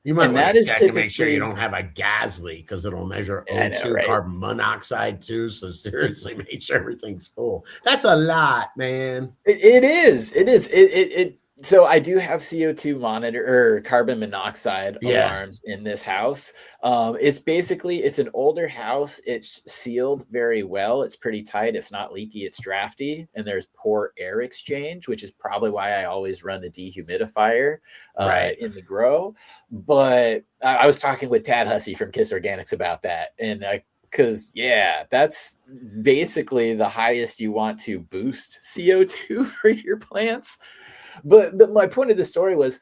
Speaker 2: You might
Speaker 1: And
Speaker 2: want
Speaker 1: that
Speaker 2: to
Speaker 1: is
Speaker 2: check and make sure you
Speaker 1: typically,
Speaker 2: don't have a gas leak because it'll measure
Speaker 1: I know,
Speaker 2: O2,
Speaker 1: right?
Speaker 2: carbon monoxide too. So seriously, make sure everything's cool. That's a lot, man.
Speaker 1: It is. It is. So I do have CO2 monitor or carbon monoxide
Speaker 2: Yeah,
Speaker 1: alarms in this house. It's basically it's an older house. It's sealed very well. It's pretty tight. It's not leaky. It's drafty, and there's poor air exchange, which is probably why I always run the dehumidifier
Speaker 2: right.
Speaker 1: in the grow. But I was talking with Tad Hussey from KIS Organics about that, and because yeah, that's basically the highest you want to boost CO2 for your plants. But my point of the story was,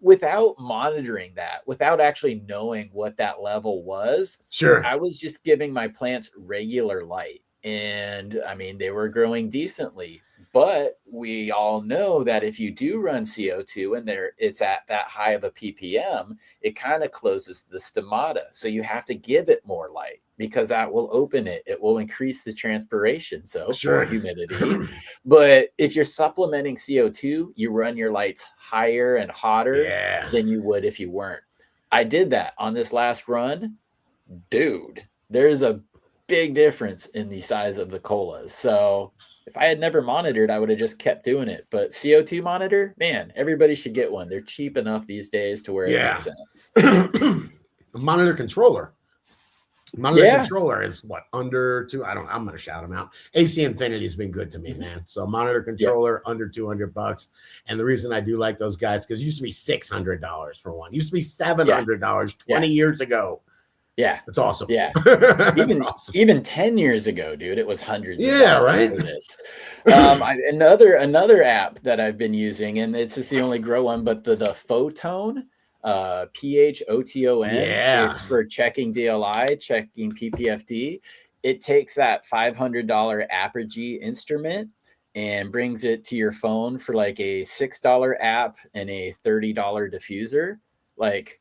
Speaker 1: without monitoring that, without actually knowing what that level was,
Speaker 2: Sure.
Speaker 1: I was just giving my plants regular light. And I mean, they were growing decently. But we all know that if you do run CO2 and it's at that high of a ppm, it kind of closes the stomata. So you have to give it more light because that will open it. It will increase the transpiration. So more
Speaker 2: Sure.
Speaker 1: humidity. But if you're supplementing CO2, you run your lights higher and hotter
Speaker 2: Yeah.
Speaker 1: than you would if you weren't. I did that on this last run. Dude, there's a big difference in the size of the colas. So if I had never monitored, I would have just kept doing it. But CO2 monitor, man, everybody should get one. They're cheap enough these days to where it makes sense.
Speaker 2: Monitor controller. Monitor
Speaker 1: Yeah.
Speaker 2: controller is what, under two? I'm gonna shout them out. AC Infinity has been good to me, man. So monitor controller under $200. And the reason I do like those guys, because it used to be $600 for one. It used to be $700 20 years ago.
Speaker 1: Yeah.
Speaker 2: It's awesome.
Speaker 1: Yeah.
Speaker 2: That's awesome.
Speaker 1: Even 10 years ago, dude, it was hundreds of
Speaker 2: Yeah,
Speaker 1: dollars
Speaker 2: right.
Speaker 1: for this. Another app that I've been using, and it's just the only grow one, but the Photon, PHOTON.
Speaker 2: Yeah.
Speaker 1: It's for checking DLI, checking PPFD. It takes that $500 Apogee instrument and brings it to your phone for like a $6 app and a $30 diffuser. Like,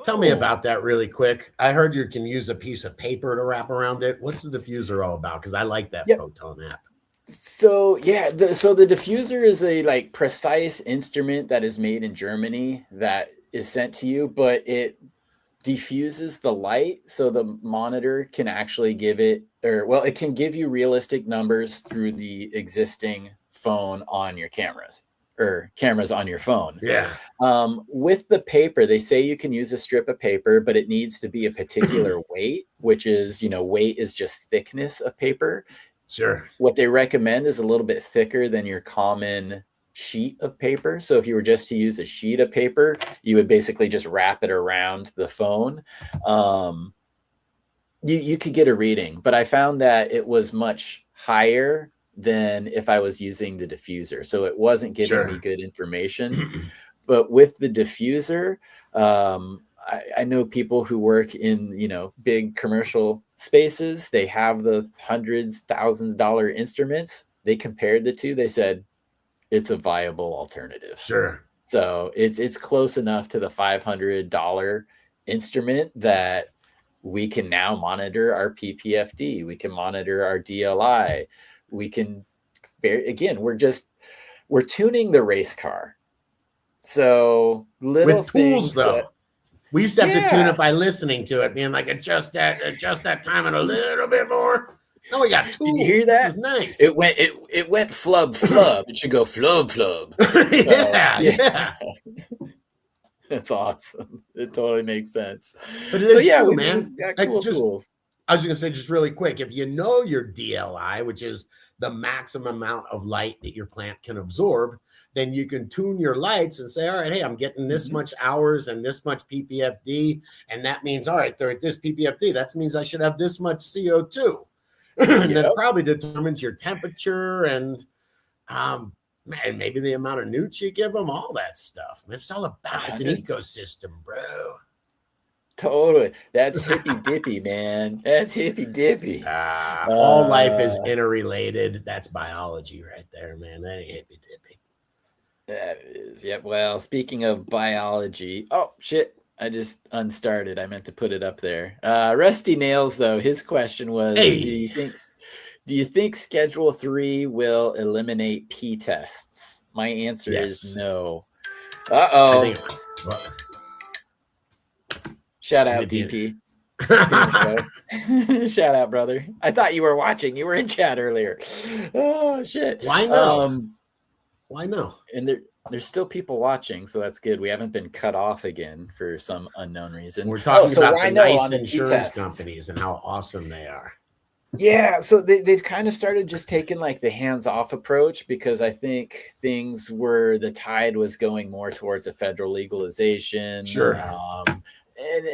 Speaker 2: tell me about that really quick. I heard you can use a piece of paper to wrap around it. What's the diffuser all about? Because I like that Photon app.
Speaker 1: So yeah, the diffuser is a like precise instrument that is made in Germany that is sent to you, but it diffuses the light so the monitor can actually give it, or well, it can give you realistic numbers through the existing phone on your cameras or cameras on your phone.
Speaker 2: Yeah.
Speaker 1: With the paper, they say you can use a strip of paper, but it needs to be a particular weight, which is, weight is just thickness of paper.
Speaker 2: Sure.
Speaker 1: What they recommend is a little bit thicker than your common sheet of paper. So if you were just to use a sheet of paper, you would basically just wrap it around the phone. You could get a reading, but I found that it was much higher than if I was using the diffuser. So it wasn't giving me good information. But with the diffuser, I know people who work in, big commercial spaces. They have the hundreds, thousands dollar instruments. They compared the two. They said it's a viable alternative.
Speaker 2: Sure.
Speaker 1: So it's close enough to the $500 instrument that we can now monitor our PPFD. We can monitor our DLI. We can, again, we're tuning the race car. So little
Speaker 2: with tools,
Speaker 1: things
Speaker 2: though. We used to have to tune it by listening to it, being like adjust that time and a little bit more. No, we got tools.
Speaker 1: Did you hear that?
Speaker 2: This is nice.
Speaker 1: It went flub flub. It should go flub flub.
Speaker 2: Yeah.
Speaker 1: That's awesome. It totally makes sense.
Speaker 2: But it is true, man.
Speaker 1: We got cool tools.
Speaker 2: I was going to say just really quick, if you know your DLI, which is the maximum amount of light that your plant can absorb, then you can tune your lights and say, all right, hey, I'm getting this much hours and this much PPFD. And that means, all right, they're at this PPFD. That means I should have this much CO2. And that probably determines your temperature and maybe the amount of nutes you give them, all that stuff. It's all about, it's an ecosystem, bro.
Speaker 1: Totally. That's hippy dippy, man. That's hippy dippy.
Speaker 2: All life is interrelated. That's biology right there, man. That ain't hippy dippy.
Speaker 1: That is. Yep. Well, speaking of biology, oh shit. I just unstarted. I meant to put it up there. Rusty Nails, though, his question was,
Speaker 2: Hey.
Speaker 1: do you think Schedule 3 will eliminate P tests? My answer is
Speaker 2: Yes.
Speaker 1: no.
Speaker 2: I think
Speaker 1: Shout out, DP. Shout out, brother. I thought you were watching. You were in chat earlier. Oh shit.
Speaker 2: Why no? Why no?
Speaker 1: And there's still people watching, so that's good. We haven't been cut off again for some unknown reason.
Speaker 2: We're talking about
Speaker 1: why
Speaker 2: the
Speaker 1: no
Speaker 2: nice
Speaker 1: on the
Speaker 2: insurance companies and how awesome they are.
Speaker 1: Yeah, so they've kind of started just taking like the hands-off approach, because I think the tide was going more towards a federal legalization.
Speaker 2: Sure.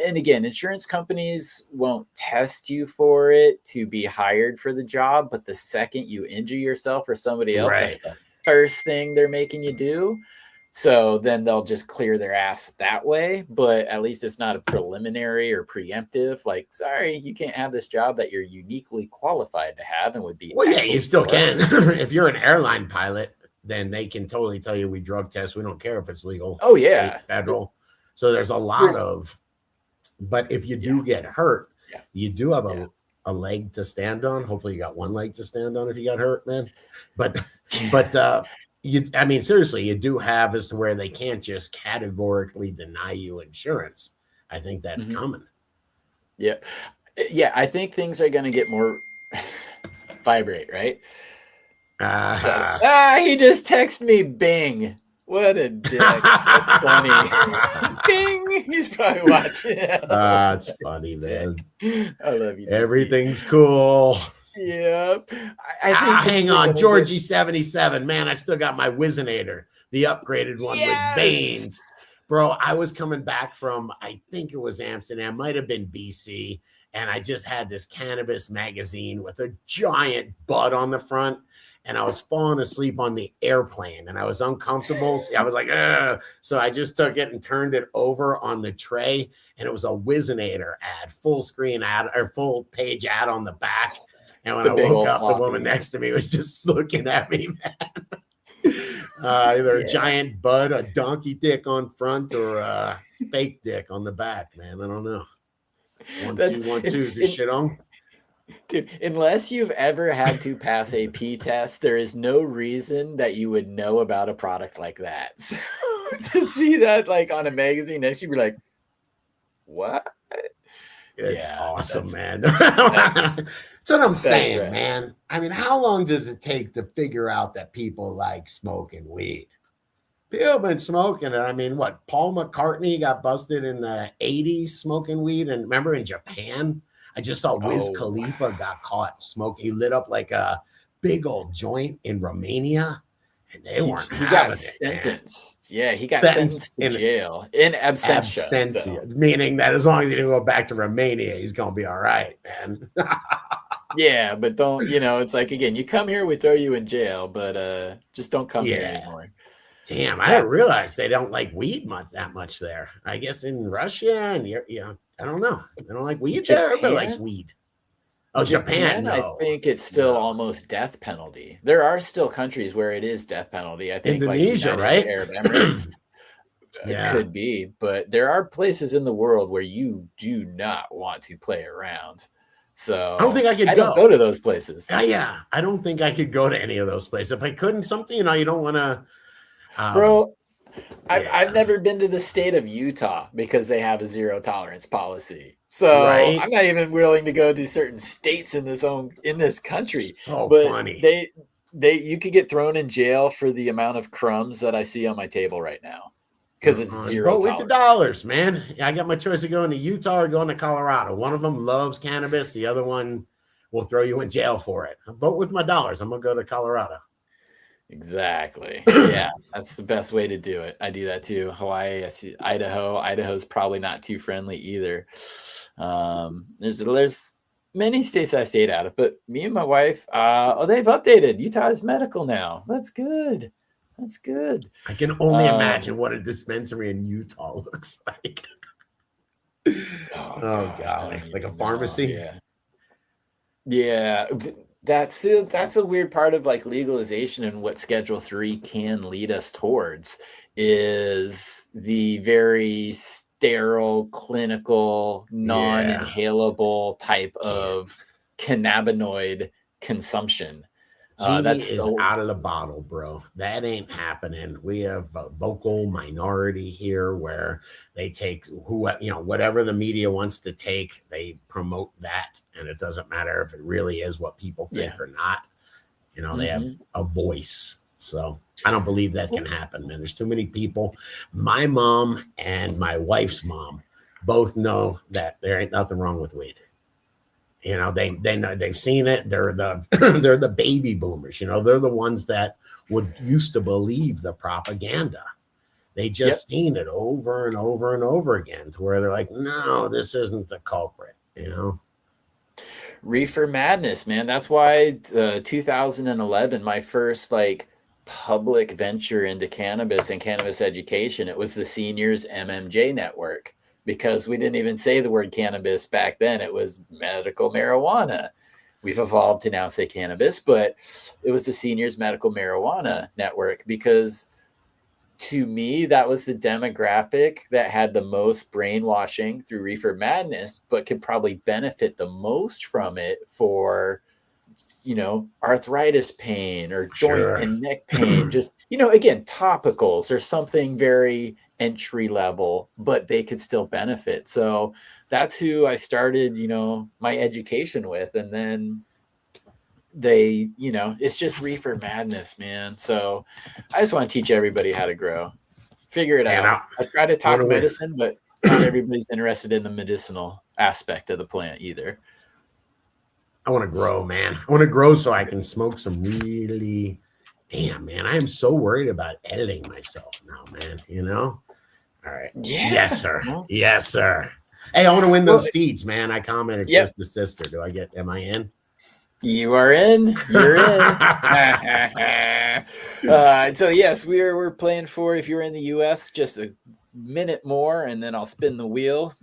Speaker 1: And again, insurance companies won't test you for it to be hired for the job, but the second you injure yourself or somebody else,
Speaker 2: Right.
Speaker 1: that's the first thing they're making you do. So then they'll just clear their ass that way, but at least it's not a preliminary or preemptive. Like, sorry, you can't have this job that you're uniquely qualified to have and would be.
Speaker 2: Well, yeah, you still can. If you're an airline pilot, then they can totally tell you we drug test. We don't care if it's legal.
Speaker 1: Oh yeah,
Speaker 2: state, federal. So there's a lot of. But if you do get hurt, you do have a leg to stand on. Hopefully, you got one leg to stand on if you got hurt, man. But I mean, seriously, you do have as to where they can't just categorically deny you insurance. I think that's coming.
Speaker 1: Yeah. I think things are going to get more vibrate, right? He just texted me, Bing. What a dick. That's funny. Bing. He's probably watching.
Speaker 2: It's funny, man.
Speaker 1: I love you.
Speaker 2: Everything's cool.
Speaker 1: Yep. I think
Speaker 2: hang on, Georgie 77. Man, I still got my Wizinator, the upgraded one with veins. Bro, I was coming back from, I think it was Amsterdam, might have been BC, and I just had this cannabis magazine with a giant bud on the front, and I was falling asleep on the airplane, and I was uncomfortable. I was like, ugh. So I just took it and turned it over on the tray, and it was a Wizinator ad, full screen ad, or full page ad on the back. And when I woke up, the woman next to me was just looking at me, man. Either a giant bud, a donkey dick on front, or a fake dick on the back, man. I don't know. 1, 2, 1, 2 is this shit on?
Speaker 1: Dude, unless you've ever had to pass a P test, there is no reason that you would know about a product like that. So to see that like on a magazine next, you'd be like, what?
Speaker 2: It's awesome, man. That's what I'm saying, right, man. I mean, how long does it take to figure out that people like smoking weed? People have been smoking it. I mean, what? Paul McCartney got busted in the 80s smoking weed. And remember in Japan, I just saw Wiz Khalifa got caught smoking. He lit up like a big old joint in Romania. And they weren't
Speaker 1: he got sentenced. Yeah, he got sentenced to jail in absentia.
Speaker 2: Meaning that as long as he didn't go back to Romania, he's going to be all right, man.
Speaker 1: Yeah, but don't, it's like, again, you come here, we throw you in jail, but just don't come here anymore.
Speaker 2: Damn, I didn't realize they don't like weed that much there. I guess in Russia and I don't know. They don't like weed there. Everybody likes weed. Oh, Japan, no.
Speaker 1: I think it's still almost death penalty. There are still countries where it is death penalty. I think
Speaker 2: Indonesia,
Speaker 1: like
Speaker 2: right?
Speaker 1: Arab Emirates could be, but there are places in the world where you do not want to play around. So
Speaker 2: I don't think I could
Speaker 1: don't go to those places.
Speaker 2: Yeah, I don't think I could go to any of those places. If I couldn't, something, you don't want to.
Speaker 1: Bro, I've never been to the state of Utah because they have a zero tolerance policy. So I'm not even willing to go to certain states in this country. But funny. You could get thrown in jail for the amount of crumbs that I see on my table right now. Because it's zero tolerance.
Speaker 2: With the dollars, man. I got my choice of going to Utah or going to Colorado. One of them loves cannabis. The other one will throw you in jail for it. I vote with my dollars. I'm going to go to Colorado.
Speaker 1: Exactly. Yeah, that's the best way to do it. I do that too. Hawaii, I see Idaho. Idaho's probably not too friendly either. There's many states I stayed out of, but me and my wife, they've updated. Utah is medical now. That's good. That's good.
Speaker 2: I can only imagine what a dispensary in Utah looks like.
Speaker 1: Oh
Speaker 2: Oh
Speaker 1: gosh, I
Speaker 2: golly,
Speaker 1: don't
Speaker 2: like a
Speaker 1: even know.
Speaker 2: pharmacy.
Speaker 1: Yeah. Yeah, that's a weird part of like legalization and what Schedule 3 can lead us towards is the very sterile, clinical,
Speaker 2: Yeah,
Speaker 1: non-inhalable type
Speaker 2: can't.
Speaker 1: of cannabinoid consumption.
Speaker 2: Genie
Speaker 1: That's
Speaker 2: is out of the bottle, bro. That ain't happening. We have a vocal minority here where they take whatever the media wants to take, they promote that, and it doesn't matter if it really is what people think
Speaker 1: yeah.
Speaker 2: or not. They have
Speaker 1: Hmm.
Speaker 2: a voice. So I don't believe that can happen, man. There's too many people. My mom and my wife's mom both know that there ain't nothing wrong with weed. They know, they've seen it. They're the they're the baby boomers. They're the ones that would used to believe the propaganda. They
Speaker 1: Yep.
Speaker 2: just seen it over and over and over again to where they're like, no, this isn't the culprit.
Speaker 1: Reefer madness, man. That's why 2011, my first like public venture into cannabis and cannabis education, it was the seniors MMJ network because we didn't even say the word cannabis back then. It was medical marijuana. We've evolved to now say cannabis, but it was the seniors medical marijuana network because to me, that was the demographic that had the most brainwashing through reefer madness, but could probably benefit the most from it for, arthritis pain or joint
Speaker 2: Sure.
Speaker 1: and neck pain. Just, again, topicals or something very entry level, but they could still benefit. So that's who I started, my education with. And then it's just reefer madness, man. So I just want to teach everybody how to grow, figure it
Speaker 2: And
Speaker 1: out. I try to
Speaker 2: want
Speaker 1: talk
Speaker 2: to win.
Speaker 1: medicine, but not everybody's interested in the medicinal aspect of the plant either.
Speaker 2: I want to grow, man. I want to grow so I can smoke some really. Damn, man. I am so worried about editing myself now, man. All right. Yes,
Speaker 1: Yeah.
Speaker 2: sir.
Speaker 1: Well,
Speaker 2: Yes, sir. Hey, I want to win
Speaker 1: well,
Speaker 2: those seeds, man. I commented
Speaker 1: yep.
Speaker 2: Krista sister. Am I in?
Speaker 1: You are in. You're in. So yes, we're playing for. If you're in the U.S., just a minute more, and then I'll spin the wheel.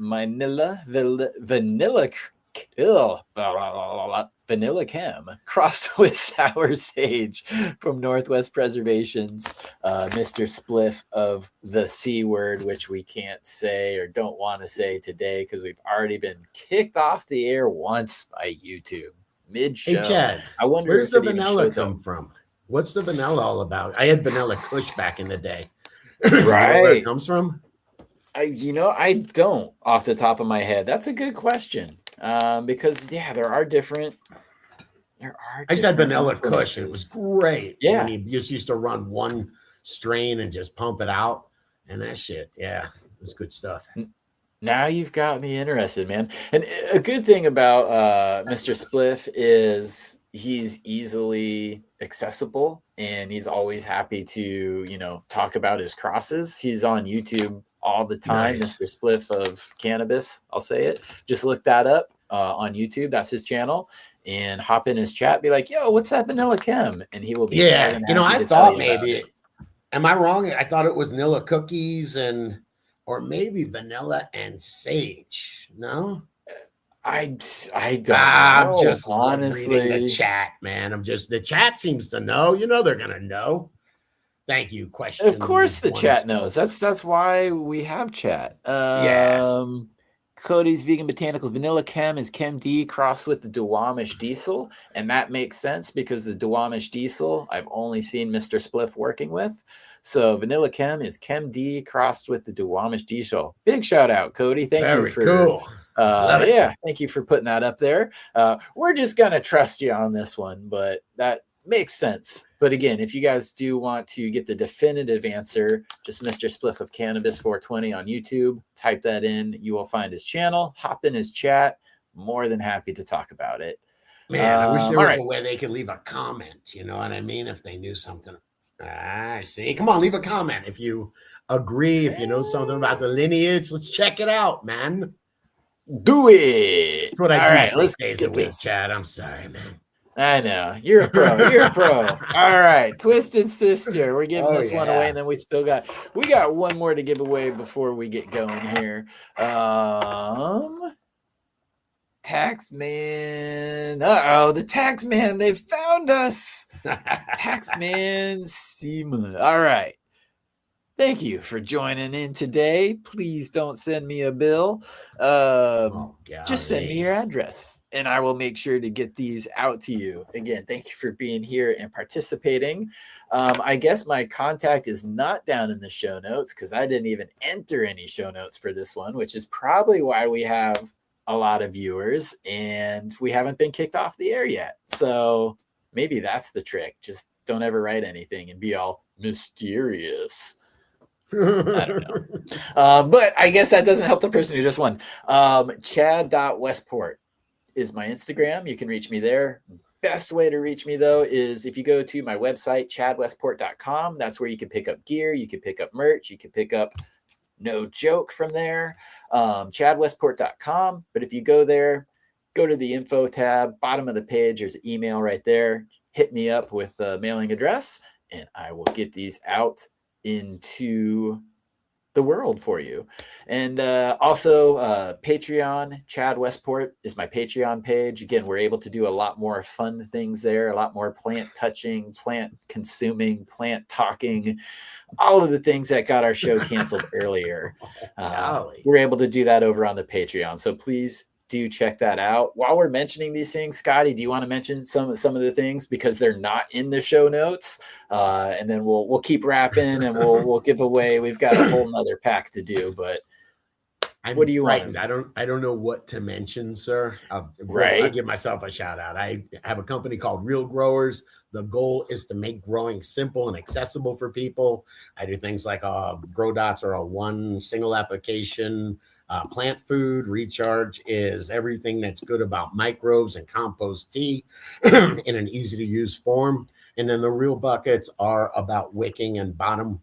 Speaker 1: Vanilla chem crossed with sour sage from Northwest Preservations. Mr. Spliff of the C word, which we can't say or don't want to say today because we've already been kicked off the air once by YouTube
Speaker 2: Hey,
Speaker 1: mid-show.
Speaker 2: Chad,
Speaker 1: I wonder
Speaker 2: where's
Speaker 1: if
Speaker 2: the
Speaker 1: it even
Speaker 2: vanilla
Speaker 1: shows up.
Speaker 2: come from? What's the vanilla all about? I had vanilla Kush back in the day. You know where it
Speaker 1: Right.
Speaker 2: comes from?
Speaker 1: I don't off the top of my head. That's a good question. Because there are different.
Speaker 2: I just had vanilla Kush. It was
Speaker 1: influences.
Speaker 2: great.
Speaker 1: Yeah.
Speaker 2: When you just used to run one strain and just pump it out. And that shit, yeah, it was good stuff.
Speaker 1: Now you've got me interested, man. And a good thing about Mr. Spliff is he's easily accessible and he's always happy to, talk about his crosses. He's on YouTube all the time,
Speaker 2: Nice.
Speaker 1: Mr. Spliff of Cannabis. I'll say it. Just look that up on YouTube. That's his channel. And hop in his chat, be like, yo, what's that vanilla chem? And he will be more
Speaker 2: Yeah,
Speaker 1: than happy
Speaker 2: I
Speaker 1: to tell
Speaker 2: thought
Speaker 1: you about
Speaker 2: maybe.
Speaker 1: it.
Speaker 2: Am I wrong? I thought it was vanilla cookies or maybe vanilla and sage. No,
Speaker 1: I don't
Speaker 2: I'm
Speaker 1: know,
Speaker 2: just reading the
Speaker 1: honestly.
Speaker 2: chat, man. The chat seems to know. They're gonna know. Thank you.
Speaker 1: Of
Speaker 2: Question
Speaker 1: course the
Speaker 2: one
Speaker 1: chat knows.
Speaker 2: still.
Speaker 1: That's why we have chat.
Speaker 2: Yes.
Speaker 1: Cody's Vegan Botanicals Vanilla Chem is Chem D crossed with the Duwamish Diesel, and that makes sense because the Duwamish Diesel I've only seen Mr. Spliff working with. So Vanilla Chem is Chem D crossed with the Duwamish Diesel. Big shout out, Cody. Thank you
Speaker 2: Very
Speaker 1: for
Speaker 2: cool. Love it.
Speaker 1: thank you for putting that up there. We're just gonna trust you on this one, but that makes sense. But again, if you guys do want to get the definitive answer, just Mr. Spliff of Cannabis 420 on YouTube, type that in. You will find his channel. Hop in his chat. More than happy to talk about it.
Speaker 2: Man, I wish there
Speaker 1: All
Speaker 2: was
Speaker 1: right.
Speaker 2: a way they could leave a comment. You know what I mean? If they knew something. I see. Come on, leave a comment if you agree. If you know something about the lineage, let's check it out, man.
Speaker 1: Do it.
Speaker 2: That's what I
Speaker 1: All
Speaker 2: do
Speaker 1: right,
Speaker 2: 6
Speaker 1: let's
Speaker 2: days a
Speaker 1: get
Speaker 2: week,
Speaker 1: this.
Speaker 2: Chad. I'm sorry, man.
Speaker 1: I know. You're a pro. You're a pro. All right. Twisted Sister. We're giving
Speaker 2: Oh
Speaker 1: this one away,
Speaker 2: yeah.
Speaker 1: and then we got one more to give away before we get going here. Taxman. Uh-oh, the Taxman. They found us. Taxman Seema. All right. Thank you for joining in today. Please don't send me a bill.
Speaker 2: Oh
Speaker 1: Just send me
Speaker 2: golly.
Speaker 1: your address and I will make sure to get these out to you. Again, thank you for being here and participating. I guess my contact is not down in the show notes because I didn't even enter any show notes for this one, which is probably why we have a lot of viewers and we haven't been kicked off the air yet. So maybe that's the trick. Just don't ever write anything and be all mysterious. I don't know. But I guess that doesn't help the person who just won. Chad.Westport is my Instagram. You can reach me there. Best way to reach me, though, is if you go to my website, chadwestport.com. That's where you can pick up gear. You can pick up merch. You can pick up no joke from there. Chadwestport.com. But if you go there, go to the info tab, bottom of the page, there's an email right there. Hit me up with the mailing address, and I will get these out into the world for you. And also Patreon, Chad Westport is my Patreon page. Again, we're able to do a lot more fun things there, a lot more plant touching, plant consuming, plant talking, all of the things that got our show canceled earlier. We're able to do that over on the Patreon. So please do check that out. While we're mentioning these things, Scotty, do you want to mention some of the things because they're not in the show notes? And then we'll keep wrapping and we'll give away. We've got a whole nother pack to do, but what do you want?
Speaker 2: I don't know what to mention, sir. I'll give myself a shout out. I have a company called Real Growers. The goal is to make growing simple and accessible for people. I do things like grow dots are a one single application. Plant food recharge is everything that's good about microbes and compost tea in an easy to use form. And then the real buckets are about wicking and bottom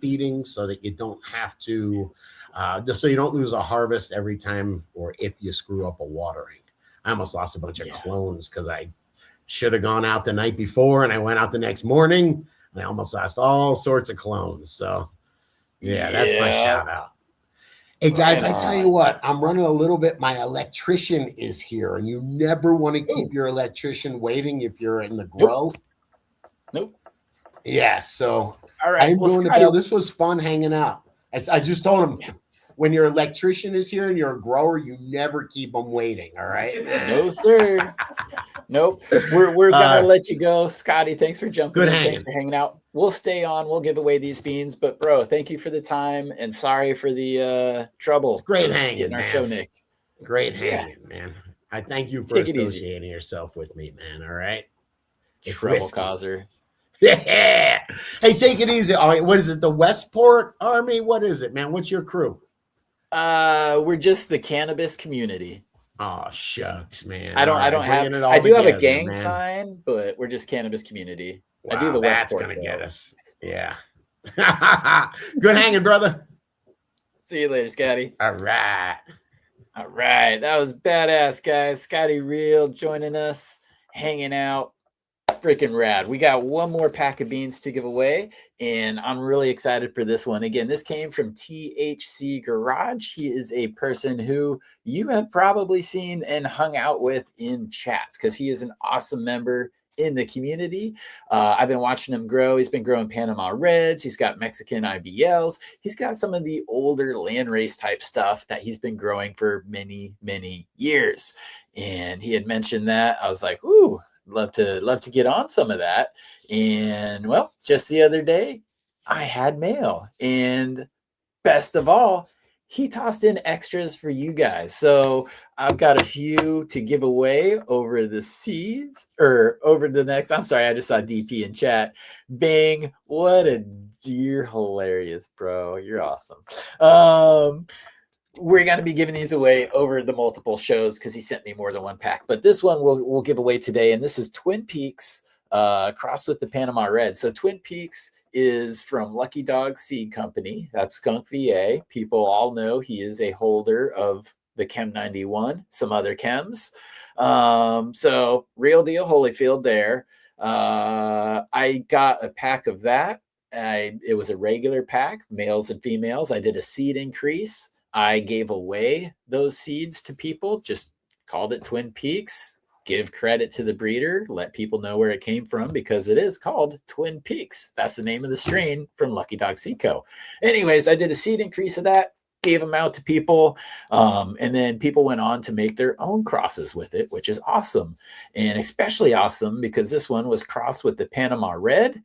Speaker 2: feeding so that you don't have to, just so you don't lose a harvest every time or if you screw up a watering. I almost lost a bunch of clones because I should have gone out the night before and I went out the next morning and I almost lost all sorts of clones. So that's my shout out. Hey guys, I tell you what, I'm running a little bit. My electrician is here, and you never want to keep your electrician waiting if you're in the grow.
Speaker 1: Nope.
Speaker 2: Yeah, so
Speaker 1: all right.
Speaker 2: I'm going to Bill. This was fun hanging out. I just told him when your electrician is here and you're a grower, you never keep them waiting. All right?
Speaker 1: No, sir. Nope. We're gonna let you go, Scotty. Thanks for jumping in. Thanks for hanging out. We'll stay on. We'll give away these beans, but bro, thank you for the time and sorry for the trouble.
Speaker 2: It's great hanging,
Speaker 1: getting our show nicked.
Speaker 2: Great hanging, man. I thank you for associating yourself with me, man. All right.
Speaker 1: Trouble causer.
Speaker 2: Yeah. Hey, take it easy. All right, what is it? The Westport Army? What is it, man? What's your crew?
Speaker 1: We're just the cannabis community.
Speaker 2: Oh shucks, man.
Speaker 1: I do have a gang sign, but we're just cannabis community.
Speaker 2: Wow,
Speaker 1: I do the Westport.
Speaker 2: That's gonna get us. Yeah. Good hanging, brother.
Speaker 1: See you later, Scotty.
Speaker 2: All right.
Speaker 1: That was badass, guys. Scotty Real joining us, hanging out. Freaking rad. We got one more pack of beans to give away, and I'm really excited for this one. Again, this came from THC Garage. He is a person who you have probably seen and hung out with in chats because he is an awesome member in the community. I've been watching him grow. He's been growing Panama Reds. He's got Mexican IBLs. He's got some of the older landrace type stuff that he's been growing for many, many years. And he had mentioned that. I was like, ooh, love to get on some of that. And well, just the other day I had mail, and best of all, he tossed in extras for you guys. So I've got a few to give away over the seas or over the next. I'm sorry, I just saw DP in chat. Bing, what a dear, hilarious, bro. You're awesome. We're going to be giving these away over the multiple shows because he sent me more than one pack. But this one we'll give away today, and this is Twin Peaks crossed with the Panama Red. So Twin Peaks is from Lucky Dog Seed Company. That's Skunk VA. People all know he is a holder of the Chem 91, some other chems. So real deal Holyfield there. I got a pack of that. It was a regular pack, males and females. I did a seed increase. I gave away those seeds to people, just called it Twin Peaks. Give credit to the breeder, let people know where it came from because it is called Twin Peaks. That's the name of the strain from Lucky Dog Seco. Anyways, I did a seed increase of that, gave them out to people, and then people went on to make their own crosses with it, which is awesome. And especially awesome because this one was crossed with the Panama Red,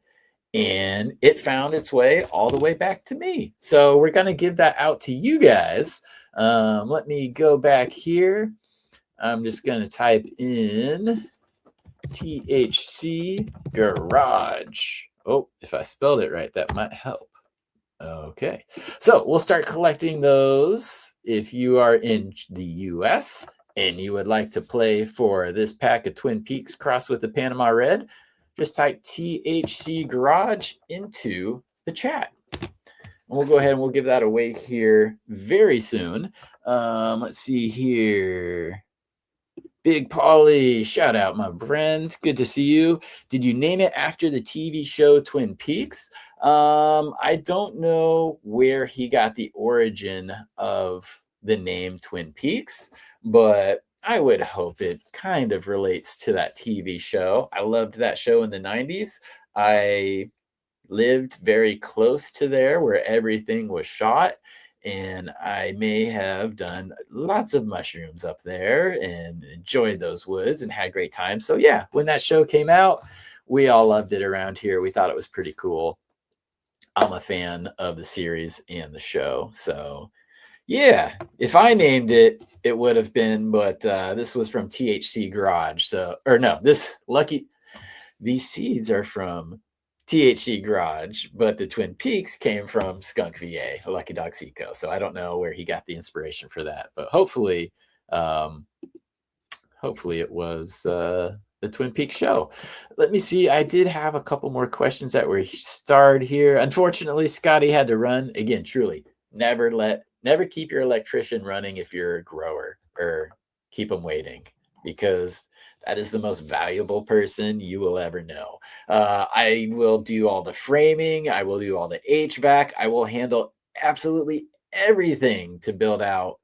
Speaker 1: and it found its way all the way back to me. So we're going to give that out to you guys. Let me go back here. I'm just going to type in THC Garage. Oh, if I spelled it right, that might help. Okay, so we'll start collecting those. If you are in the US and you would like to play for this pack of Twin Peaks crossed with the Panama Red, just type THC Garage into the chat. And we'll go ahead and we'll give that away here very soon. Let's see here. Big Polly, shout out, my friend. Good to see you. Did you name it after the TV show Twin Peaks? I don't know where he got the origin of the name Twin Peaks, but I would hope it kind of relates to that TV show. I loved that show in the 90s. I lived very close to there where everything was shot. And I may have done lots of mushrooms up there and enjoyed those woods and had great times. So yeah, when that show came out, we all loved it around here. We thought it was pretty cool. I'm a fan of the series and the show. So yeah, if I named it, it would have been, but this was from THC Garage. So, or no, these seeds are from THC Garage, but the Twin Peaks came from Skunk VA, Lucky Dog Seco. So I don't know where he got the inspiration for that, but hopefully it was the Twin Peaks show. Let me see. I did have a couple more questions that were starred here. Unfortunately, Scotty had to run. Again, truly, never keep your electrician running if you're a grower, or keep them waiting, because that is the most valuable person you will ever know. I will do all the framing. I will do all the HVAC. I will handle absolutely everything to build out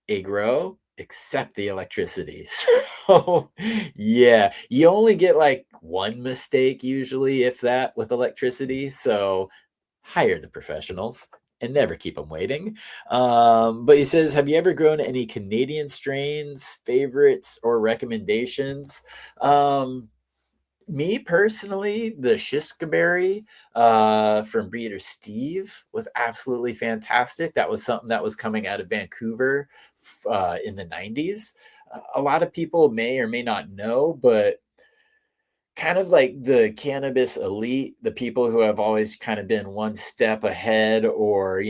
Speaker 1: a grow except the electricity. So yeah, you only get like one mistake usually, if that, with electricity. So hire the professionals and never keep them waiting. But he says, have you ever grown any Canadian strains, favorites, or recommendations? Me personally, the Shiskaberry from breeder Steve was absolutely fantastic. That was something that was coming out of Vancouver in the 90s. A lot of people may or may not know, but kind of like the cannabis elite, the people who have always kind of been one step ahead, or,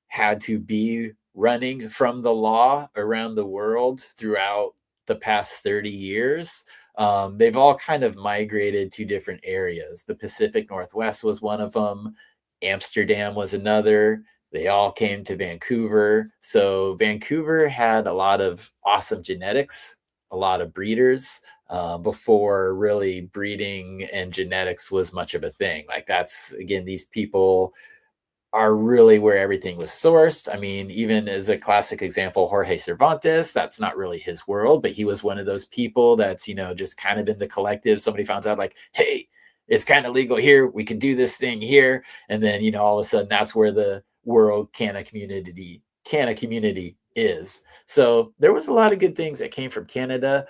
Speaker 1: had to be running from the law around the world throughout the past 30 years. They've all kind of migrated to different areas. The Pacific Northwest was one of them. Amsterdam was another. They all came to Vancouver. So Vancouver had a lot of awesome genetics, a lot of breeders, before really breeding and genetics was much of a thing. Like, that's, again, these people are really where everything was sourced. I mean, even as a classic example, Jorge Cervantes, that's not really his world, but he was one of those people that's, just kind of in the collective. Somebody finds out like, hey, it's kind of legal here. We can do this thing here. And then, all of a sudden that's where the world canna community is. So there was a lot of good things that came from Canada.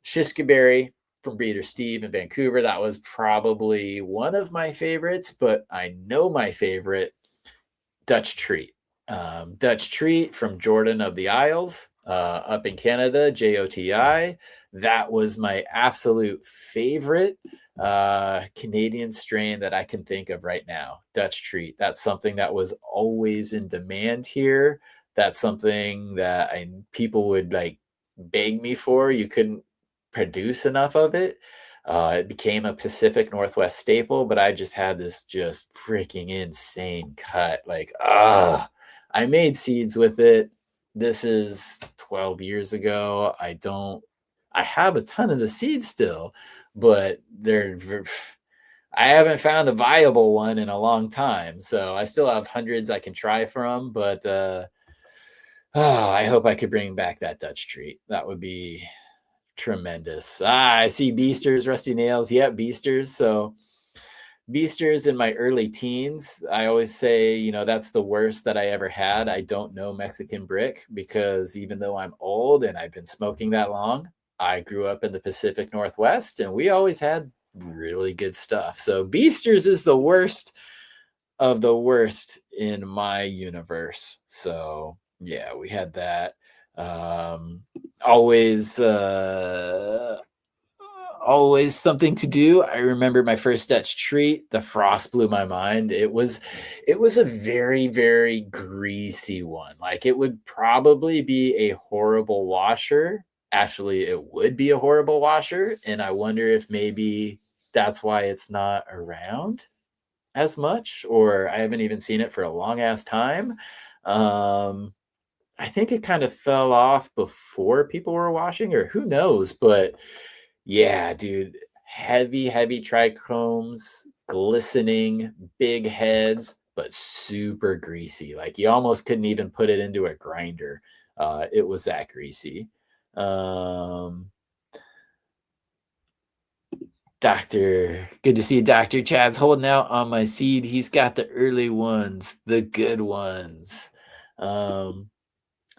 Speaker 1: Shiskaberry from breeder Steve in Vancouver, that was probably one of my favorites, but I know my favorite, Dutch Treat. Dutch Treat from Jordan of the Isles, up in Canada, JOTI. That was my absolute favorite Canadian strain that I can think of right now. Dutch Treat. That's something that was always in demand here. That's something that people would like beg me for. You couldn't produce enough of it. It became a Pacific Northwest staple, but I just had this just freaking insane cut. Like, I made seeds with it. this is 12 years ago. I have a ton of the seeds still, but I haven't found a viable one in a long time. So I still have hundreds I can try from, but I hope I could bring back that Dutch treat. That would be tremendous. I see Beasters, Rusty Nails. Yeah, Beasters. So Beasters in my early teens, I always say, that's the worst that I ever had. I don't know Mexican brick because even though I'm old and I've been smoking that long, I grew up in the Pacific Northwest and we always had really good stuff. So Beasters is the worst of the worst in my universe. So yeah, we had that. Um, always, always something to do. I remember my first Dutch treat. The frost blew my mind. It was a very, very greasy one. Like it would probably be a horrible washer. Actually, it would be a horrible washer. And I wonder if maybe that's why it's not around as much, or I haven't even seen it for a long ass time. Um, I think it kind of fell off before people were washing, or who knows, but yeah, dude, heavy, heavy trichomes, glistening, big heads, but super greasy. Like you almost couldn't even put it into a grinder. It was that greasy. Um, good to see you, Doctor. Chad's holding out on my seed. He's got the early ones, the good ones. Um,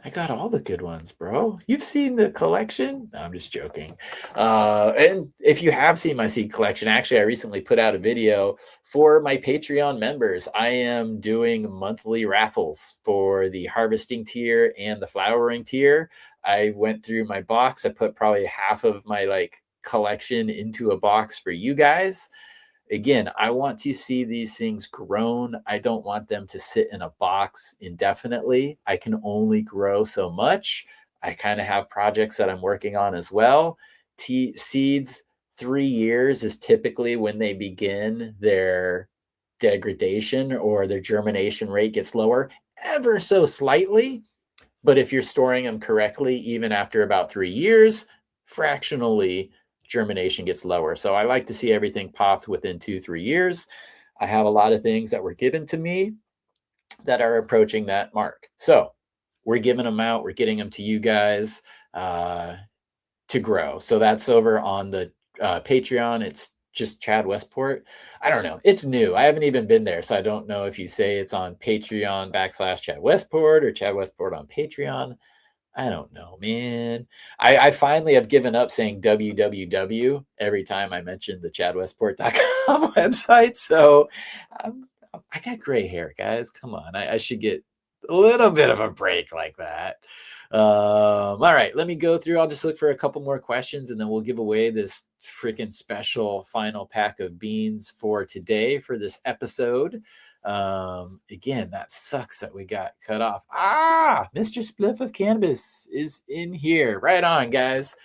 Speaker 1: I got all the good ones, bro. You've seen the collection? No, I'm just joking. And if you have seen my seed collection, actually, I recently put out a video for my Patreon members. I am doing monthly raffles for the harvesting tier and the flowering tier. I went through my box. I put probably half of my collection into a box for you guys. Again, I want to see these things grown. I don't want them to sit in a box indefinitely. I can only grow so much. I kind of have projects that I'm working on as well. Seeds, 3 years is typically when they begin their degradation, or their germination rate gets lower ever so slightly. But if you're storing them correctly, even after about 3 years, fractionally, germination gets lower. So I like to see everything popped within 2-3 years. I have a lot of things that were given to me that are approaching that mark. So we're giving them out. We're getting them to you guys to grow. So that's over on the Patreon. It's just Chad Westport. I don't know. It's new. I haven't even been there. So I don't know if you say it's on Patreon / Chad Westport or Chad Westport on Patreon. I don't know, man. I finally have given up saying www every time I mention the chadwestport.com website. So I got gray hair, guys. Come on. I should get a little bit of a break like that. All right, let me go through. I'll just look for a couple more questions and then we'll give away this freaking special final pack of beans for today for this episode. Again, that sucks that we got cut off. Mr. Spliff of Cannabis is in here. Right on, guys.